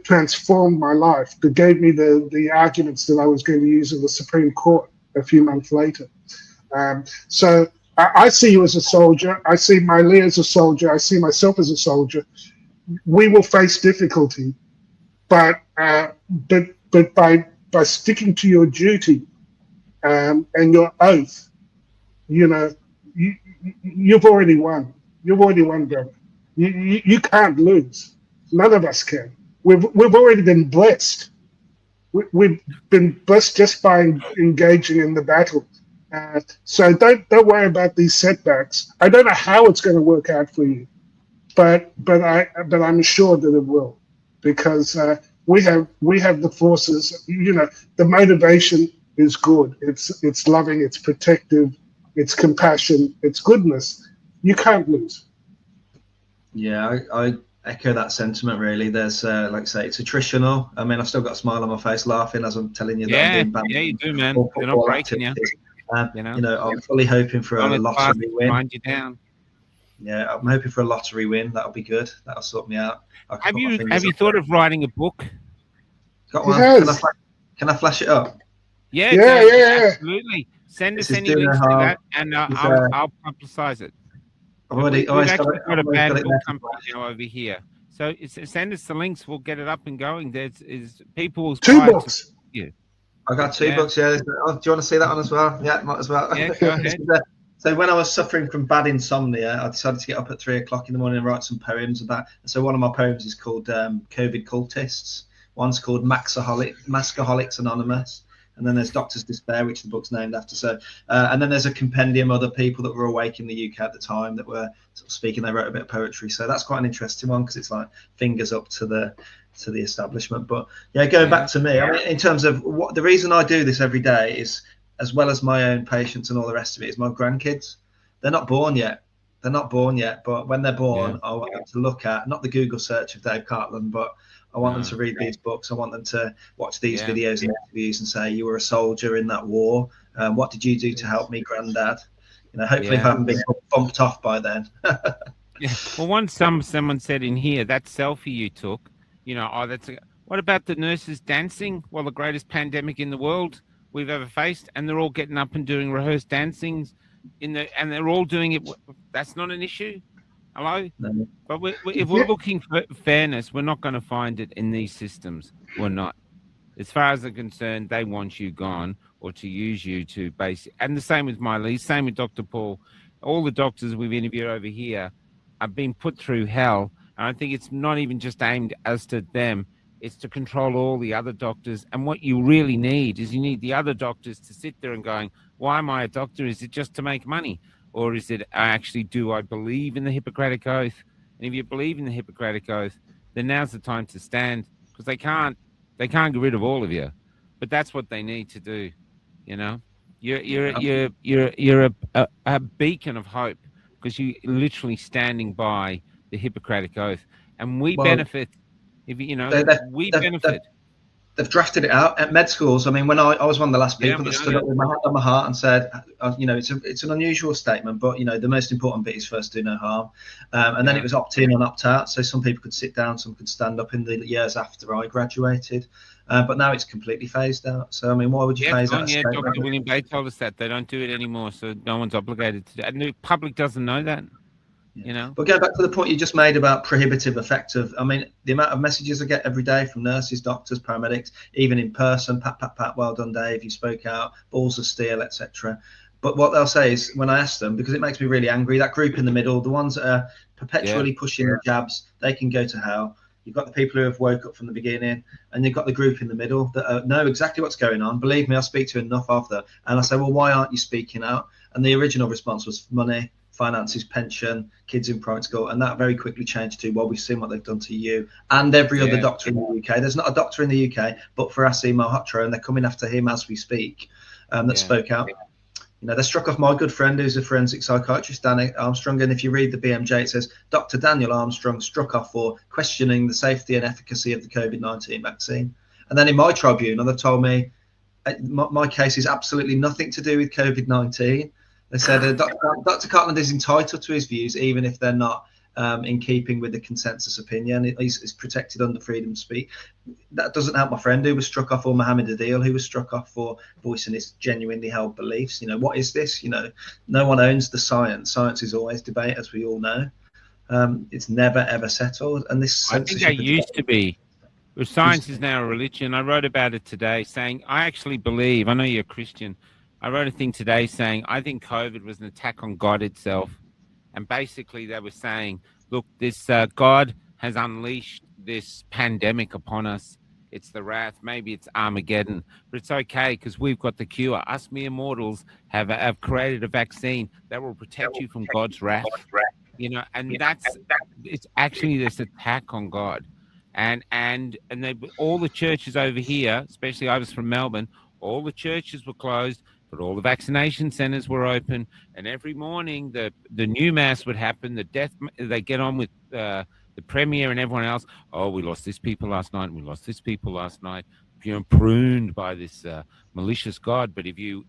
transformed my life, that gave me the arguments that I was going to use in the Supreme Court a few months later. So I see you as a soldier. I see Miley as a soldier. I see myself as a soldier. We will face difficulty, but by sticking to your duty and your oath, you've already won. You've already won, brother. You can't lose. None of us can. We've already been blessed. We've been blessed just by engaging in the battle. So don't worry about these setbacks. I don't know how it's going to work out for you, but I'm sure that it will, because we have the forces. The motivation is good. It's loving. It's protective. It's compassion. It's goodness. You can't lose. Yeah, echo that sentiment. Really, there's like I say, it's attritional. I mean, I've still got a smile on my face, laughing as I'm telling you that I'm being banned. Yeah, you do, man. All They're not football breaking you. activities. You know, I'm fully hoping for a lottery win. Grind you down. Yeah, I'm hoping for a lottery win. That'll be good. That'll sort me out. Have you thought of writing a book? Got one. Can I flash it up? Yeah, absolutely. Send us any links to that, and I'll publicize it. We've actually got a bad book company now over here. So send us the links. We'll get it up and going. There's people. 2 books. I got 2 books. Yeah. Do you want to see that one as well? Yeah, might as well. Yeah, go ahead. So when I was suffering from bad insomnia, I decided to get up at 3 o'clock in the morning and write some poems about. So one of my poems is called COVID Cultists. One's called Maskaholics Anonymous. And then there's Doctor's Despair, which the book's named after. So, and then there's a compendium of other people that were awake in the UK at the time that were sort of speaking. They wrote a bit of poetry. So that's quite an interesting one because it's like fingers up to the establishment. But yeah, going back to me, I mean, in terms of the reason I do this every day is, as well as my own patients and all the rest of it, is my grandkids. They're not born yet. But when they're born, I want them to look at, not the Google search of Dave Cartland, but I want them to read these books. I want them to watch these videos and interviews and say, you were a soldier in that war. What did you do to help me, Granddad? Hopefully I haven't been bumped off by then. Well, once someone said in here, that selfie you took, what about the nurses dancing? Well, the greatest pandemic in the world we've ever faced, and they're all getting up and doing rehearsed dancings and they're all doing it. That's not an issue. Hello? No. But if we're looking for fairness, we're not going to find it in these systems. We're not. As far as they're concerned, they want you gone or to use you to and the same with Miley, same with Dr. Paul. All the doctors we've interviewed over here have been put through hell. And I think it's not even just aimed as to them. It's to control all the other doctors. And what you really need is you need the other doctors to sit there and going, why am I a doctor? Is it just to make money? Or is it actually, do I believe in the Hippocratic Oath? And if you believe in the Hippocratic Oath, then now's the time to stand, because they can't get rid of all of you. But that's what they need to do. You're a beacon of hope, because you're literally standing by the Hippocratic Oath, and we benefit. We benefit. They've drafted it out at med schools. I mean, when I was one of the last people that stood up with my hand on my heart and said, it's an unusual statement, but the most important bit is first do no harm. And then it was opt in and opt out. So some people could sit down, some could stand up in the years after I graduated. But now it's completely phased out. So I mean, why would you phase out? Yeah, Dr. William Bay told us that they don't do it anymore, so no one's obligated to do it. And the public doesn't know that. But going back to the point you just made about prohibitive effect of, I mean, the amount of messages I get every day from nurses, doctors, paramedics, even in person, pat, well done, Dave, you spoke out, balls of steel, etc. But what they'll say is, when I ask them, because it makes me really angry, that group in the middle, the ones that are perpetually pushing the jabs, they can go to hell. You've got the people who have woke up from the beginning, and you've got the group in the middle that know exactly what's going on. Believe me, I speak to enough of them. And I say, well, why aren't you speaking out? And the original response was money, finances, pension, kids in private school, and that very quickly changed to, well, we've seen what they've done to you and every other doctor in the UK. There's not a doctor in the UK, but for Asim Malhotra, and they're coming after him as we speak, that spoke out. They struck off my good friend who's a forensic psychiatrist, Dan Armstrong, and if you read the BMJ, it says, Dr. Daniel Armstrong struck off for questioning the safety and efficacy of the COVID-19 vaccine. And then in my tribunal, they've told me my case is absolutely nothing to do with COVID-19. They said Dr. Cartland is entitled to his views, even if they're not in keeping with the consensus opinion. He's protected under freedom of speech. That doesn't help my friend who was struck off, or Mohammed Adil, who was struck off for voicing his genuinely held beliefs. What is this? No one owns the science. Science is always debate, as we all know. It's never, ever settled. And this I think they used to be. Well, science is now a religion. I wrote about it today, saying I actually believe, I know you're a Christian, I wrote a thing today saying I think COVID was an attack on God itself. And basically they were saying, look, this God has unleashed this pandemic upon us. It's the wrath. Maybe it's Armageddon. But it's okay because we've got the cure. Us mere mortals have created a vaccine that will protect you from God's wrath. And it's actually this attack on God. And all the churches over here, especially I was from Melbourne, all the churches were closed. But all the vaccination centres were open, and every morning the new mass would happen. They get on with the Premier and everyone else, oh, we lost this people last night, and we lost this people last night, pruned by this malicious God. But if you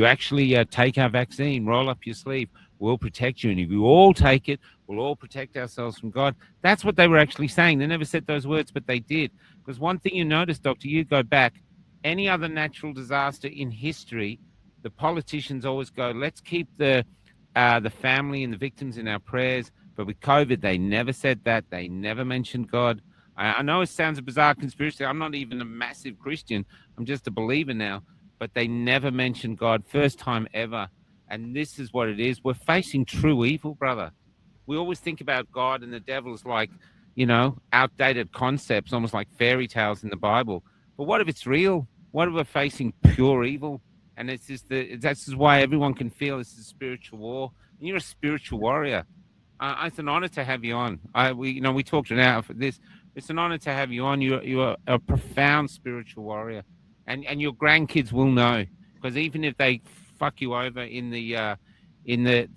actually take our vaccine, roll up your sleeve, we'll protect you. And if you all take it, we'll all protect ourselves from God. That's what they were actually saying. They never said those words, but they did. Because one thing you notice, Doctor, you go back, any other natural disaster in history, the politicians always go, let's keep the family and the victims in our prayers. But with COVID, they never said that. They never mentioned God. I know it sounds a bizarre conspiracy. I'm not even a massive Christian. I'm just a believer now. But they never mentioned God. First time ever. And this is what it is. We're facing true evil, brother. We always think about God and the devil as like, outdated concepts, almost like fairy tales in the Bible. But what if it's real? What if we're facing pure evil? And this is why everyone can feel this is a spiritual war. And you're a spiritual warrior. It's an honor to have you on. We talked about this. It's an honor to have you on. You're a profound spiritual warrior, and your grandkids will know, because even if they fuck you over in the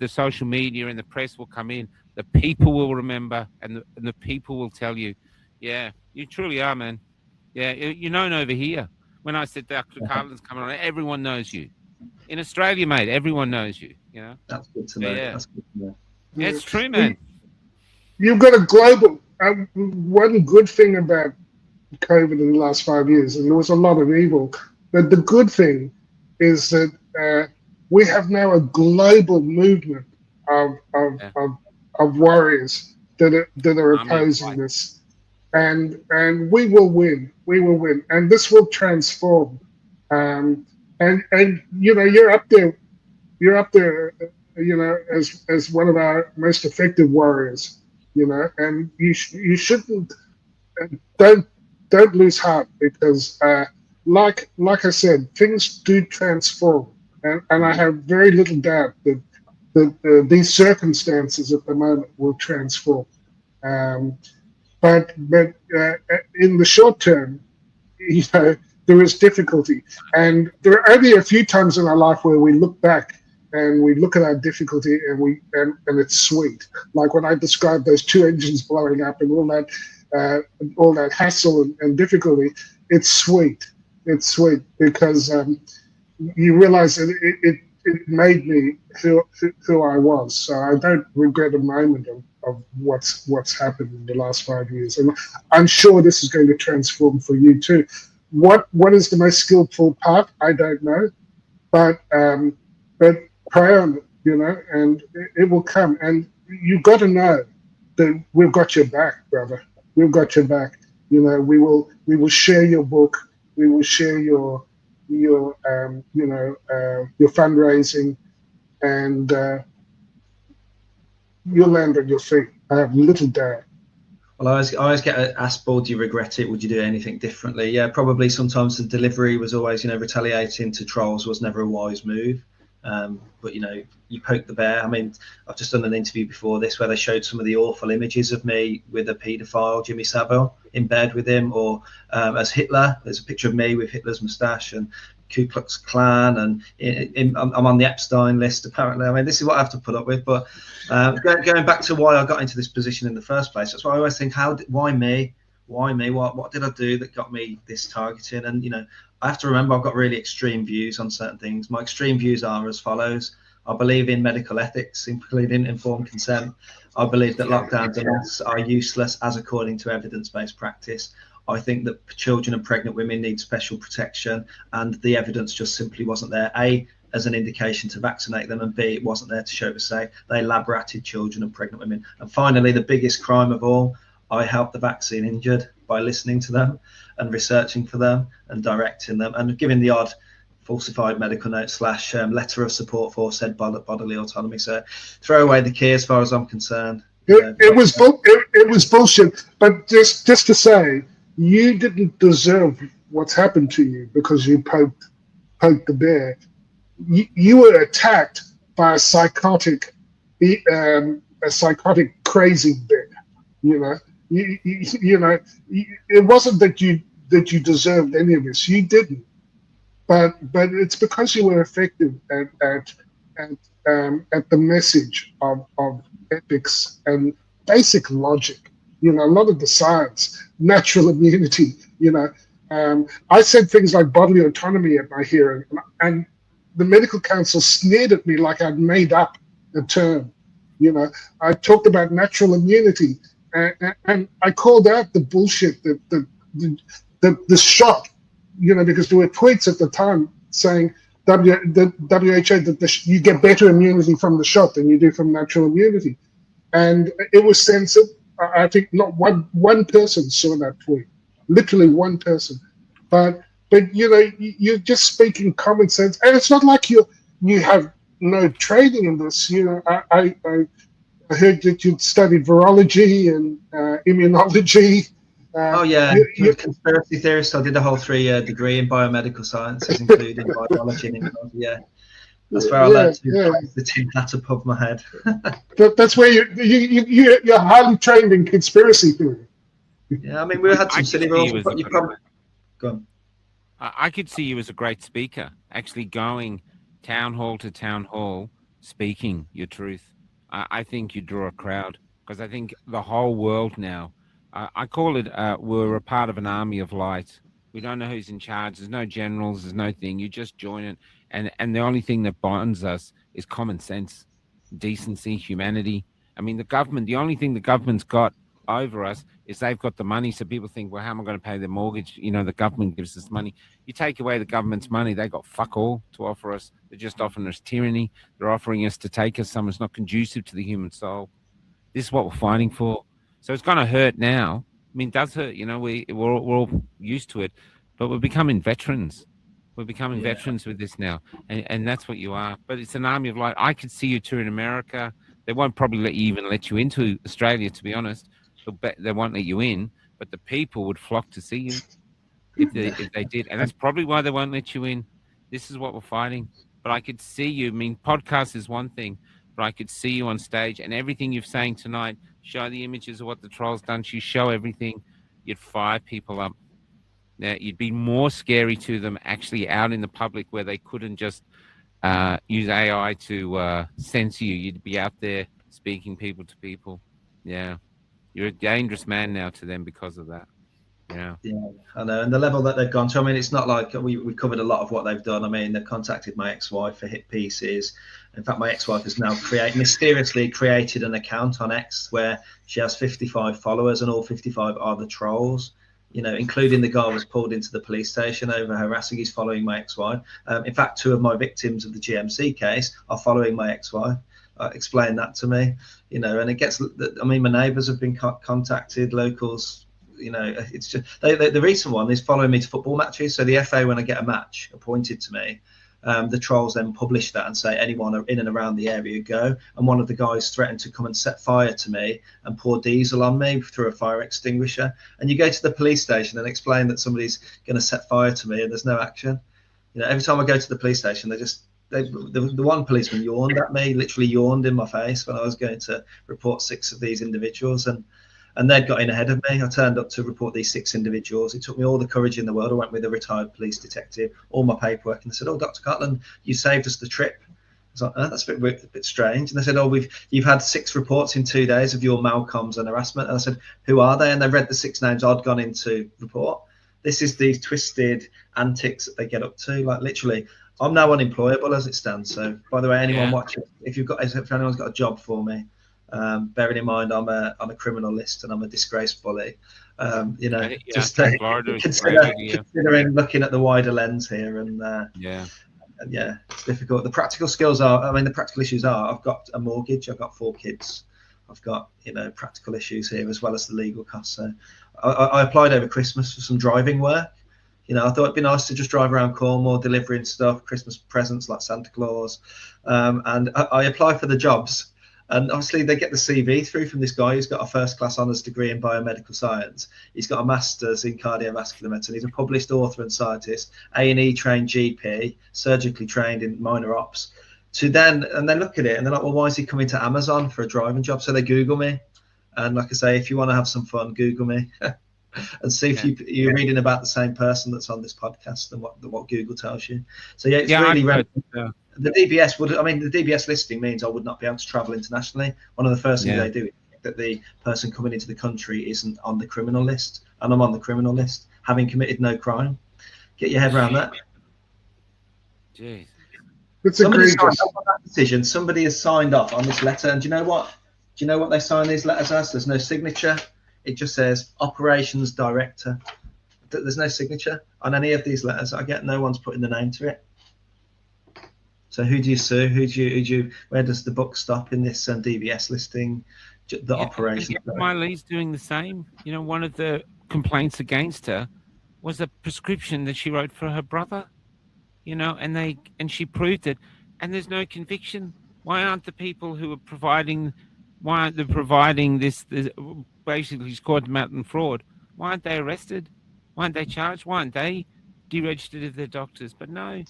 social media and the press will come in, the people will remember, and the people will tell you, yeah, you truly are, man. Yeah, you're known over here. When I said Dr. Cartland's coming on, everyone knows you. In Australia, mate, everyone knows you. That's good to know. Yeah. That's good to know. Yeah, it's true, man. You've got a global. One good thing about COVID in the last 5 years, and there was a lot of evil, but the good thing is that we have now a global movement of warriors that are opposing this, and we will win. We will win, and this will transform. And you're up there. You're up there. As one of our most effective warriors, and you shouldn't, don't lose heart, because like I said, things do transform, and I have very little doubt that these circumstances at the moment will transform. But in the short term, there is difficulty, and there are only a few times in our life where we look back and we look at our difficulty and it's sweet. Like when I described those two engines blowing up and all that hassle and difficulty, it's sweet. It's sweet because you realize that it made me who I was. So I don't regret a moment of what's happened in the last 5 years. And I'm sure this is going to transform for you too. What is the most skillful part? I don't know, but pray on it, and it will come. And you've got to know that we've got your back, brother. We've got your back. We will share your book. We will share your fundraising, and you'll land on your feet. I have little doubt. Well, I always get asked, "Paul, do you regret it? Would you do anything differently?" Yeah, probably. Sometimes the delivery was always, retaliating to trolls was never a wise move. But you poke the bear. I mean, I've just done an interview before this where they showed some of the awful images of me with a paedophile, Jimmy Savile, in bed with him, or as Hitler. There's a picture of me with Hitler's moustache and Ku Klux Klan, and I'm on the Epstein list apparently. I mean, this is what I have to put up with. But going back to why I got into this position in the first place, that's why I always think, why me? Why me? What did I do that got me this targeting? And I have to remember I've got really extreme views on certain things. My extreme views are as follows. I believe in medical ethics, including informed consent. I believe that lockdowns and masks are useless as according to evidence-based practice. I think that children and pregnant women need special protection, and the evidence just simply wasn't there. A, as an indication to vaccinate them, and B, it wasn't there to show to say they lab-ratted children and pregnant women. And finally, the biggest crime of all, I helped the vaccine injured by listening to them and researching for them and directing them and giving the odd falsified medical note / letter of support for said bodily autonomy. So throw away the key as far as I'm concerned. It was bullshit. But just to say, you didn't deserve what's happened to you because you poked the bear. You were attacked by a psychotic crazy bear. It wasn't that you deserved any of this. You didn't, but it's because you were effective at the message of ethics and basic logic. You know, a lot of the science, natural immunity. You know, I said things like bodily autonomy at my hearing, and the medical council sneered at me like I'd made up a term. You know, I talked about natural immunity, and I called out the bullshit, the shot. You know, because there were tweets at the time saying the WHO that you get better immunity from the shot than you do from natural immunity, and it was censored. I think not one person saw that tweet, literally one person. But you know, you're just speaking common sense, and it's not like you have no training in this. You know, I heard that you'd studied virology and immunology. Oh yeah, you're a conspiracy theorist. I did a whole 3-year degree in biomedical sciences, including biology and immunology. Yeah, that's where I learned to the tin hat above my head. That's where you're highly trained in conspiracy theory. Yeah, I mean, we had some silly rules. Go on. I could see you as a great speaker, actually going town hall to town hall, speaking your truth. I think you draw a crowd, because I think the whole world now, I call it, we're a part of an army of light. We don't know who's in charge. There's no generals. There's no thing. You just join it. And the only thing that bonds us is common sense, decency, humanity. I mean, the only thing the government's got over us is they've got the money. So people think, well, how am I going to pay their mortgage? You know, the government gives us money. You take away the government's money, they got fuck all to offer us. They're just offering us tyranny. They're offering us to take us somewhere that's not conducive to the human soul. This is what we're fighting for. So it's going to hurt now. I mean, it does hurt. You know, we're all used to it, but we're becoming veterans. We're becoming veterans with this now, and that's what you are. But it's an army of light. I could see you touring America. They won't probably let you into Australia, to be honest. They won't let you in, but the people would flock to see you if they did, and that's probably why they won't let you in. This is what we're fighting. But I could see you. I mean, podcast is one thing, but I could see you on stage, and everything you're saying tonight. Show the images of what the troll's done. You show everything. You'd fire people up. Now, you'd be more scary to them actually out in the public where they couldn't just use AI to censor you. You'd be out there speaking people to people. Yeah. You're a dangerous man now to them because of that. Yeah, I know. And the level that they've gone to, I mean, it's not like we covered a lot of what they've done. I mean, they've contacted my ex-wife for hit pieces. In fact, my ex-wife has now mysteriously created an account on X where she has 55 followers, and all 55 are the trolls, you know, including the guy who was pulled into the police station over harassing. He's following my ex-wife. In fact, 2 of my victims of the GMC case are following my ex-wife. Explain that to me, you know, and it gets, I mean, my neighbours have been contacted, locals, you know, it's just, the recent one is following me to football matches. So the FA, when I get a match appointed to me, the trolls then publish that and say anyone in and around the area go. And one of the guys threatened to come and set fire to me and pour diesel on me through a fire extinguisher. And you go to the police station and explain that somebody's going to set fire to me, and there's no action. You know, every time I go to the police station, the one policeman yawned at me, literally yawned in my face when I was going to report 6 of these individuals, and they'd got in ahead of me. I turned up to report these 6 individuals. It took me all the courage in the world. I went with a retired police detective, all my paperwork, and they said, "Oh, Dr. Cartland, you saved us the trip." I was like, "Oh, that's a bit strange." And they said, "Oh, you've had 6 reports in 2 days of your malcoms and harassment." And I said, "Who are they?" And they read the 6 names I'd gone into report. This is these twisted antics that they get up to, like literally. I'm now unemployable as it stands. So, by the way, anyone watching, if anyone's got a job for me, bearing in mind I'm a criminal list and I'm a disgraced bully, you know, just considering looking at the wider lens here, and it's difficult. The practical skills are, I mean, the practical issues are, I've got a mortgage, I've got 4 kids, I've got, you know, practical issues here as well as the legal costs. So, I applied over Christmas for some driving work. You know, I thought it'd be nice to just drive around Cornwall delivering stuff, Christmas presents like Santa Claus. And I apply for the jobs. And obviously they get the CV through from this guy who's got a first-class honours degree in biomedical science. He's got a master's in cardiovascular medicine. He's a published author and scientist, A&E trained GP, surgically trained in minor ops. And they look at it and they're like, well, why is he coming to Amazon for a driving job? So they Google me. And like I say, if you want to have some fun, Google me. And see if you're reading about the same person that's on this podcast and what Google tells you. So it's really the DBS the DBS listing means I would not be able to travel internationally. One of the first things they do is check that the person coming into the country isn't on the criminal list, and I'm on the criminal list, having committed no crime. Get your head around that. Jeez. It's Somebody egregious. signed off on that decision. Somebody has signed off on this letter, and do you know what? Do you know what they sign these letters as? There's no signature. It just says Operations Director. There's no signature on any of these letters. I get no one's putting the name to it. So who do you sue? Where does the book stop in this DBS listing? The operation. My Lee's doing the same. You know, one of the complaints against her was a prescription that she wrote for her brother. You know, and she proved it, and there's no conviction. Why aren't the people who are providing? Why aren't they providing this basically scored them out in fraud? Why aren't they arrested? Why aren't they charged? Why aren't they deregistered as their doctors? But no,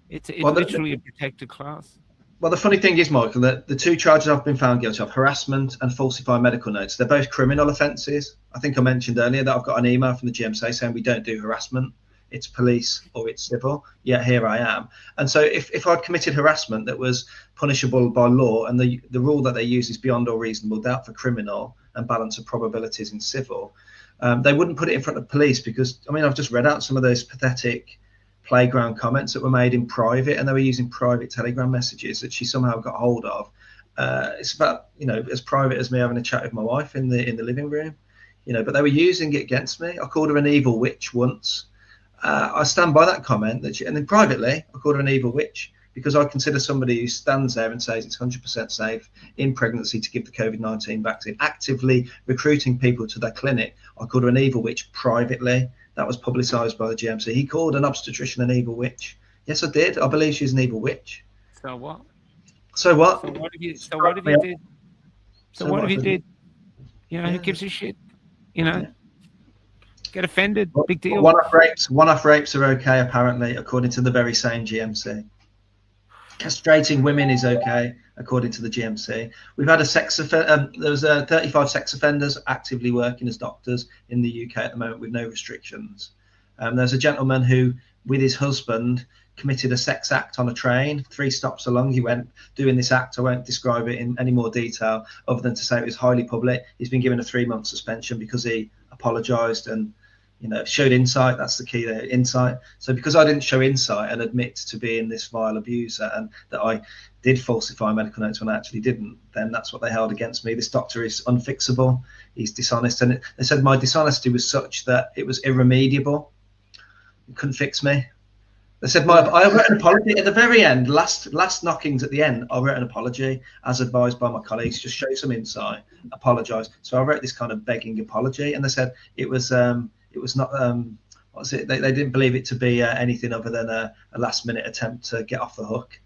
it's literally a protected class. Well, the funny thing is, Michael, that the two charges I've been found guilty of, harassment and falsifying medical notes, they're both criminal offences. I think I mentioned earlier that I've got an email from the GMC saying we don't do harassment. It's police or it's civil. Yet here I am. And so if I'd committed harassment that was punishable by law, and the rule that they use is beyond all reasonable doubt for criminal and balance of probabilities in civil, they wouldn't put it in front of police because, I mean, I've just read out some of those pathetic playground comments that were made in private, and they were using private Telegram messages that she somehow got hold of. It's about, you know, as private as me having a chat with my wife in the living room, you know, but they were using it against me. I called her an evil witch once. I stand by that comment, and then privately, I called her an evil witch because I consider somebody who stands there and says it's 100% safe in pregnancy to give the COVID-19 vaccine, actively recruiting people to their clinic. I called her an evil witch privately. That was publicised by the GMC. He called an obstetrician an evil witch. Yes, I did. I believe she's an evil witch. So what? So what? So what have you did? So what have you did? You know, who gives a shit? You know? Get offended, big deal. One-off rapes are okay, apparently, according to the very same GMC. Castrating women is okay, according to the GMC. We've had there's 35 sex offenders actively working as doctors in the UK at the moment with no restrictions. There's a gentleman who, with his husband, committed a sex act on a train. 3 stops along, he went doing this act. I won't describe it in any more detail other than to say it was highly public. He's been given a 3-month suspension because he apologised and, you know, showed insight. That's the key there, insight. So because I didn't show insight and admit to being this vile abuser and that I did falsify medical notes when I actually didn't, then that's what they held against me. This doctor is unfixable. He's dishonest. And they said my dishonesty was such that it was irremediable. You couldn't fix me. They said I wrote an apology at the very end, last knockings at the end. I wrote an apology as advised by my colleagues, just show some insight, apologise. So I wrote this kind of begging apology, and they said it was not what was it? They didn't believe it to be anything other than a last-minute attempt to get off the hook.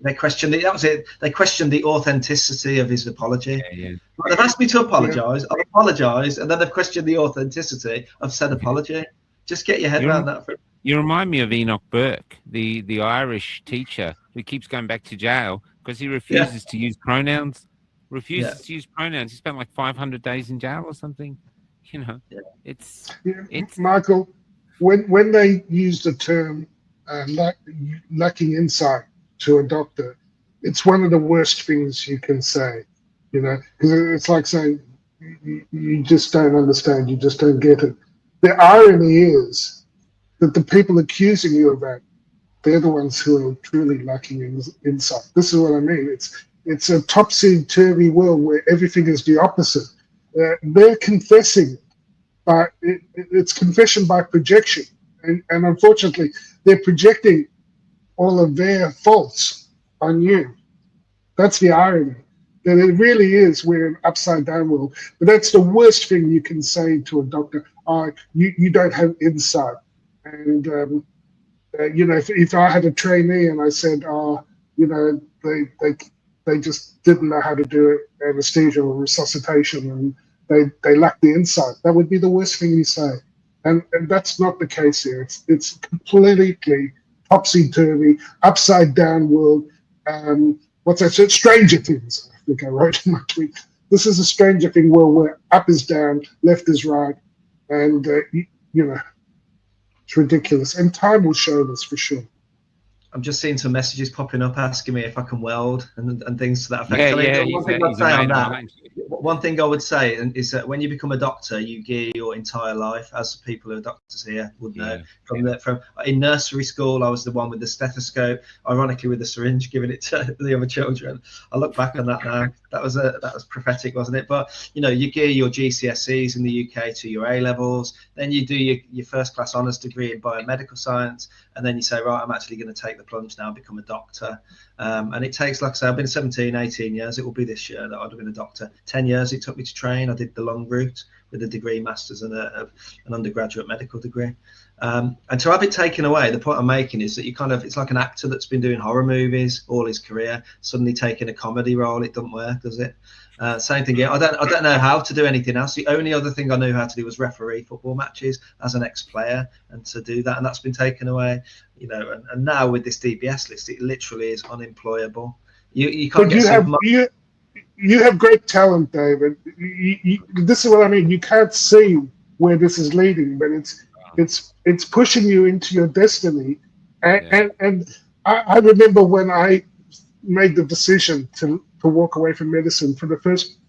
They questioned it. That was it. They questioned the authenticity of his apology. Yeah. They've asked me to apologise. I've apologised, and then they've questioned the authenticity of said apology. Just get your head around that. You remind me of Enoch Burke, the Irish teacher who keeps going back to jail because he refuses to use pronouns. To use pronouns. He spent like 500 days in jail or something. You know, it's Michael, when they use the term lacking insight to a doctor, it's one of the worst things you can say, you know, because it's like saying you just don't understand, you just don't get it. The irony is that the people accusing you of that, they're the ones who are truly lacking in insight. This is what I mean. It's a topsy-turvy world where everything is the opposite. They're confessing, but it's confession by projection. And unfortunately, they're projecting all of their faults on you. That's the irony. That it really is, we're an upside-down world. But that's the worst thing you can say to a doctor. You don't have insight. And, you know, if I had a trainee and I said, you know, they just didn't know how to do it, anesthesia or resuscitation, and they lack the insight, that would be the worst thing you say. And that's not the case here. It's completely topsy-turvy, upside-down world. What's that? Stranger Things, I think I wrote in my tweet. This is a Stranger Thing world where up is down, left is right, and, you know, it's ridiculous. And time will show this for sure. I'm just seeing some messages popping up asking me if I can weld and things to that effect. Yeah, I mean, yeah, one thing I'd say on that, he's one thing I would say is that when you become a doctor, you gear your entire life, as people who are doctors here would know. From in nursery school, I was the one with the stethoscope, ironically with the syringe, giving it to the other children. I look back on that now. That was prophetic, wasn't it? But you know, you gear your GCSEs in the UK to your A levels, then you do your first class honours degree in biomedical science, and then you say, right, I'm actually going to take the plunge now and become a doctor. And it takes, like I say, I've been 17, 18 years. It will be this year that I'd have been a doctor. 10 years it took me to train. I did the long route with a degree, master's, and an undergraduate medical degree. And to have it taken away, the point I'm making is that it's like an actor that's been doing horror movies all his career, suddenly taking a comedy role. It doesn't work, does it? Same thing here. I don't know how to do anything else. The only other thing I knew how to do was referee football matches as an ex-player, and to do that, and that's been taken away. You know, and now with this DBS list, it literally is unemployable. You can't get you have great talent, David. This is what I mean. You can't see where this is leading, but it's pushing you into your destiny. And I remember when I made the decision to walk away from medicine for the first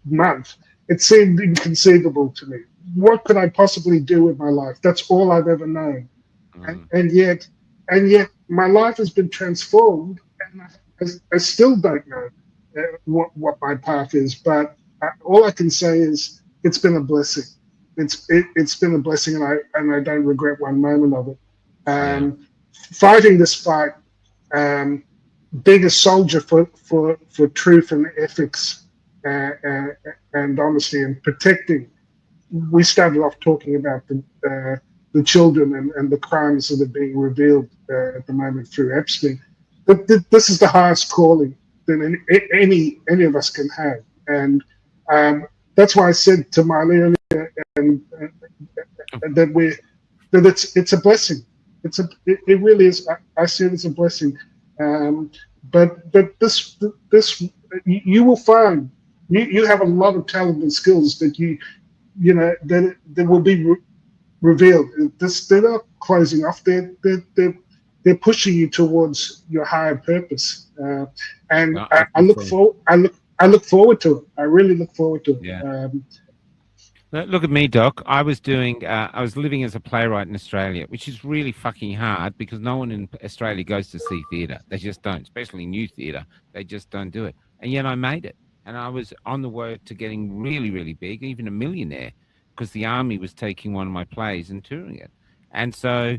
month, it seemed inconceivable to me. What could I possibly do with my life? That's all I've ever known. And yet my life has been transformed, and I still don't know what my path is. But all I can say is it's been a blessing. It's been a blessing, and I don't regret one moment of it. Fighting this fight, being a soldier for truth and ethics and honesty and protecting. We started off talking about the children and the crimes that are being revealed at the moment through Epstein. But this is the highest calling that any of us can have, and that's why I said to Miley earlier, and that it's a blessing. It really is. I see it as a blessing. But this you will find you have a lot of talent and skills that that will be revealed. They're not closing off. They're pushing you towards your higher purpose. And I look forward to it. I really look forward to it. Yeah. Look at me, Doc. I was living as a playwright in Australia, which is really fucking hard because no one in Australia goes to see theatre. They just don't, especially new theatre. They just don't do it. And yet I made it. And I was on the way to getting really, really big, even a millionaire, because the army was taking one of my plays and touring it. And so,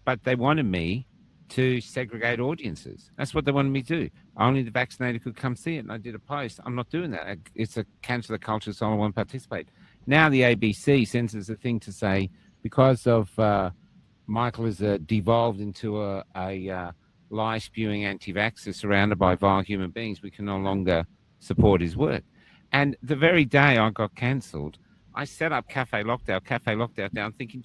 but they wanted me to segregate audiences. That's what they wanted me to do. Only the vaccinated could come see it. And I did a post. I'm not doing that. It's a cancel the culture, so I won't participate. Now the ABC censors a thing to say, because of Michael has devolved into a lie-spewing anti-vaxxer surrounded by vile human beings, we can no longer support his work. And the very day I got cancelled, I set up Cafe Lockdown down, thinking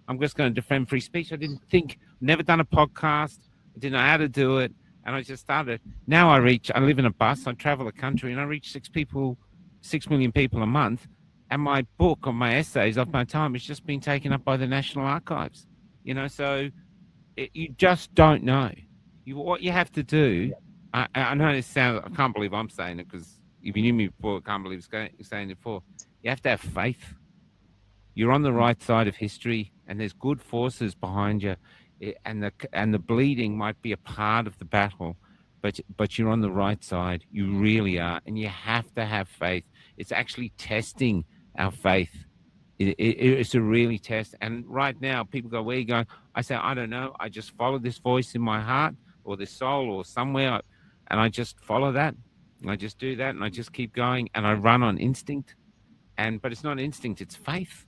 I'm just going to defend free speech. I didn't think, never done a podcast, I didn't know how to do it, and I just started. Now I live in a bus, I travel the country, and I reach 6 million people a month. And my book or my essays of my time has just been taken up by the National Archives, so you just don't know. What you have to do, I know this sounds, I can't believe I'm saying it because if you knew me before, I can't believe I'm saying it before. You have to have faith. You're on the right side of history and there's good forces behind you, and the bleeding might be a part of the battle, but you're on the right side. You really are. And you have to have faith. It's actually testing our faith. It's a really test. And right now, people go, where are you going? I say, I don't know. I just follow this voice in my heart or this soul or somewhere, and I just follow that. And I just do that, and I just keep going, and I run on instinct. But it's not instinct, it's faith.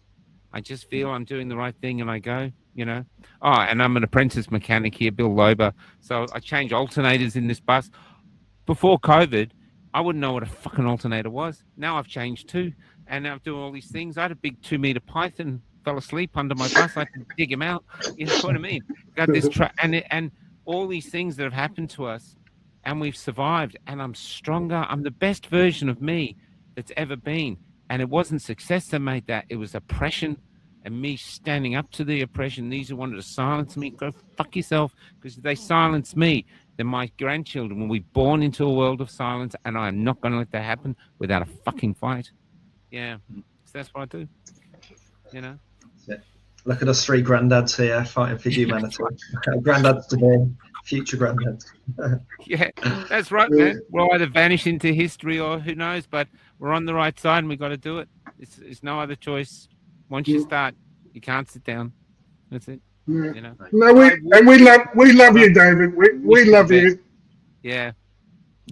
I just feel I'm doing the right thing, and I go, Oh, and I'm an apprentice mechanic here, Bill Lober. So I change alternators in this bus. Before COVID, I wouldn't know what a fucking alternator was. Now I've changed too. And now I'm doing all these things. I had a big 2-meter python, fell asleep under my bus. I had to dig him out. You know what I mean? Got this and all these things that have happened to us, and we've survived. And I'm stronger. I'm the best version of me that's ever been. And it wasn't success that made that. It was oppression. and me standing up to the oppression. These who wanted to silence me, go fuck yourself, because if they silence me, then my grandchildren will be born into a world of silence, and I'm not going to let that happen without a fucking fight. Yeah, so that's what I do, you know. Look at us 3 granddads here fighting for humanity. Granddads to be, future granddads. Yeah, that's right, man. We'll either vanish into history or who knows, but we're on the right side and we got to do it. It's no other choice. Once you start, you can't sit down. That's it. Yeah. You know. No, we love you, David. We love you. Yeah.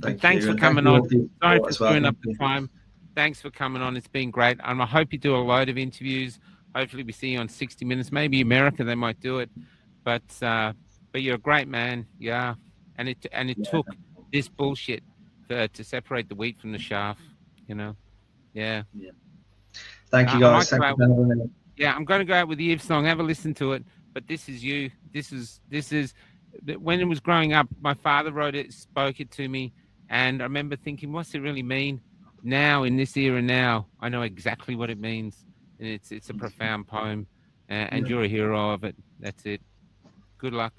Thanks for coming on. Sorry for screwing up the time. Thanks for coming on. It's been great. And I hope you do a load of interviews. Hopefully we see you on 60 Minutes. Maybe America, they might do it. But you're a great man. Yeah. And it took this bullshit to separate the wheat from the chaff, you know. Yeah. Thank you, guys. I'm going to go out with the Eve song. Have a listen to it. But this is you. This is when it was growing up, my father wrote it, spoke it to me. And I remember thinking, what's it really mean? Now, in this era now, I know exactly what it means. And it's a profound poem. And you're a hero of it. That's it. Good luck.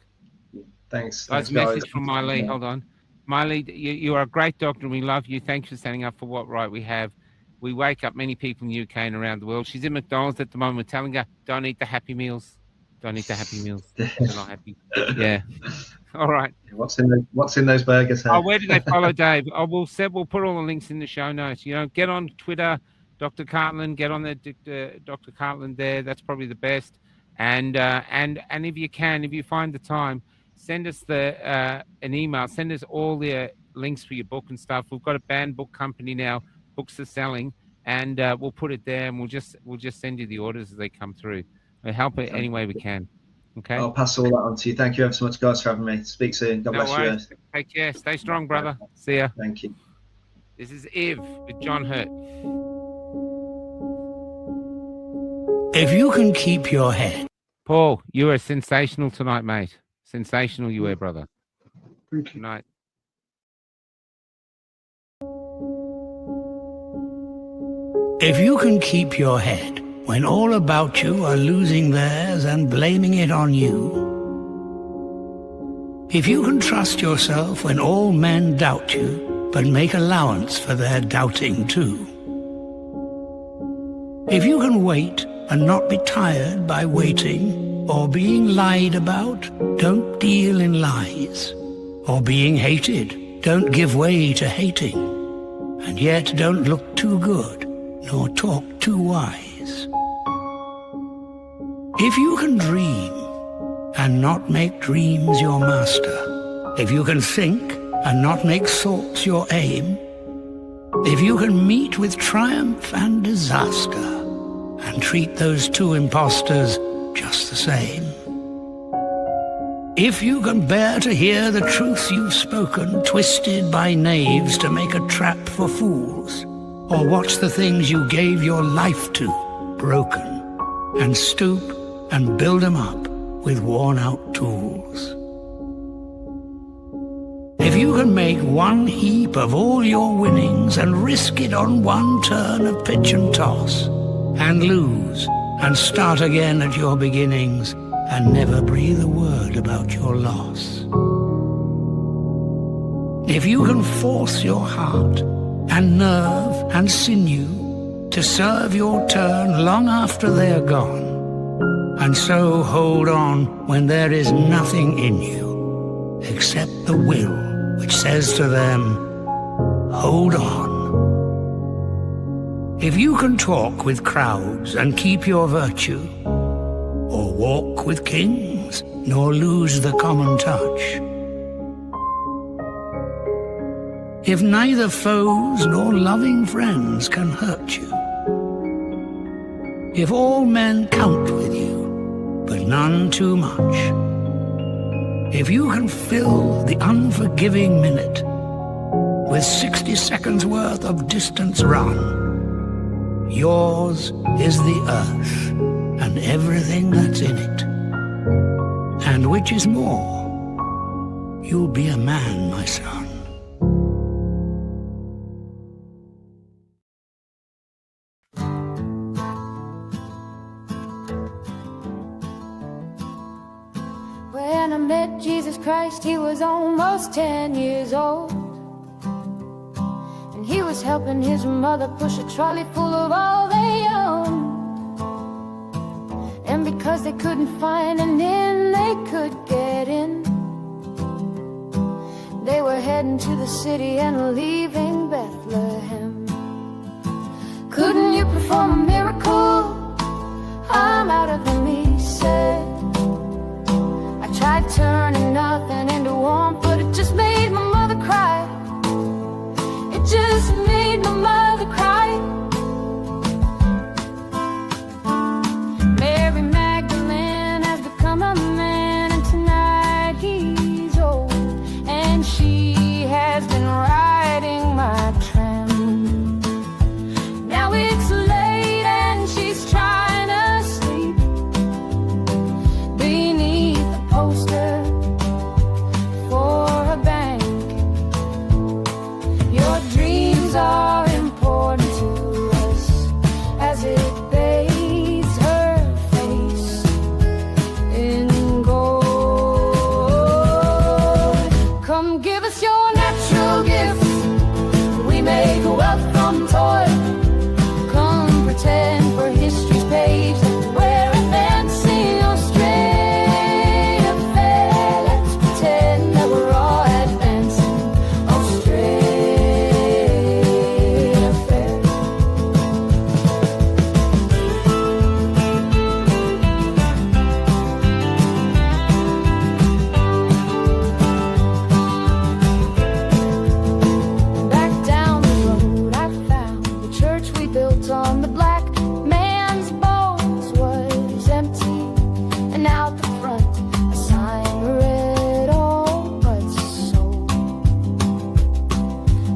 Thanks. Guys, message from Miley. Hold on. Miley, you are a great doctor and we love you. Thanks for standing up for what right we have. We wake up many people in the UK and around the world. She's in McDonald's at the moment. We're telling her, don't eat the Happy Meals. Don't eat the Happy Meals. They're not happy. Yeah. All right. What's in those burgers? Hey? Oh, where do they follow Dave? Oh, we'll put all the links in the show notes. You know, get on Twitter, Dr. Cartland. Get on there, Dr. Cartland there. That's probably the best. And if you can, if you find the time, send us an email. Send us all the links for your book and stuff. We've got a banned book company now. Books are selling, and we'll put it there, and we'll just send you the orders as they come through. We'll help it any way we can. Okay. I'll pass all that on to you. Thank you ever so much, guys, for having me. Speak soon. God bless you. Take care. Stay strong, brother. See ya. Thank you. This is Iv with John Hurt. If you can keep your head. Paul, you are sensational tonight, mate. Sensational you were, brother. Thank you. Good night. If you can keep your head when all about you are losing theirs and blaming it on you. If you can trust yourself when all men doubt you, but make allowance for their doubting too. If you can wait and not be tired by waiting, or being lied about, don't deal in lies. Or being hated, don't give way to hating. And yet don't look too good, nor talk too wise. If you can dream, and not make dreams your master, if you can think, and not make thoughts your aim, if you can meet with triumph and disaster, and treat those two impostors just the same, if you can bear to hear the truth you've spoken twisted by knaves to make a trap for fools, or watch the things you gave your life to broken, and stoop and build 'em up with worn-out tools. If you can make one heap of all your winnings and risk it on one turn of pitch and toss, and lose and start again at your beginnings and never breathe a word about your loss. If you can force your heart and nerve and sinew to serve your turn long after they're gone, and so hold on when there is nothing in you except the will which says to them, hold on. If you can talk with crowds and keep your virtue, or walk with kings nor lose the common touch, if neither foes nor loving friends can hurt you, if all men count with you, but none too much, if you can fill the unforgiving minute with 60 seconds worth of distance run, yours is the earth and everything that's in it. And which is more, you'll be a man, my son. When I met Jesus Christ, he was almost 10 years old, and he was helping his mother push a trolley full of all they owned. And because they couldn't find an inn they could get in, they were heading to the city and leaving Bethlehem. Couldn't you perform a miracle? I'm out of him, he said. I tried turning nothing into warmth, but it just made my mother cry. It just made my mother cry. Mary Magdalene has become a man, and tonight he's old, and she has been riding my tram. Now it's late and she's trying to sleep beneath a poster for a bank. Your dreams are important to us as it bathes her face in gold. Come give us your natural gifts. We make wealth from toil. Come pretend for history's page that we're advancing or straight affair. Let's pretend that we're all advancing or straight affair. Back down the road I found the church we built on the black man's bones was empty, and out the front a sign read all but sold.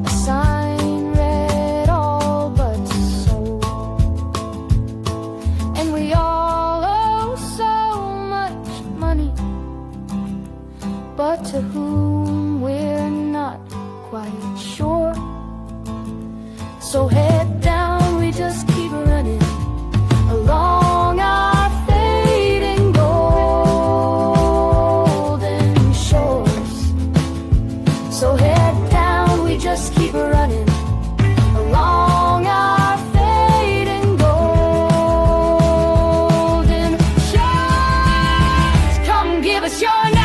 A sign read all but sold. And we all owe so much money, but to whom we're not quite sure. So head down, we just keep running along our fading golden shores. So head down, we just keep running along our fading golden shores. Come give us your name.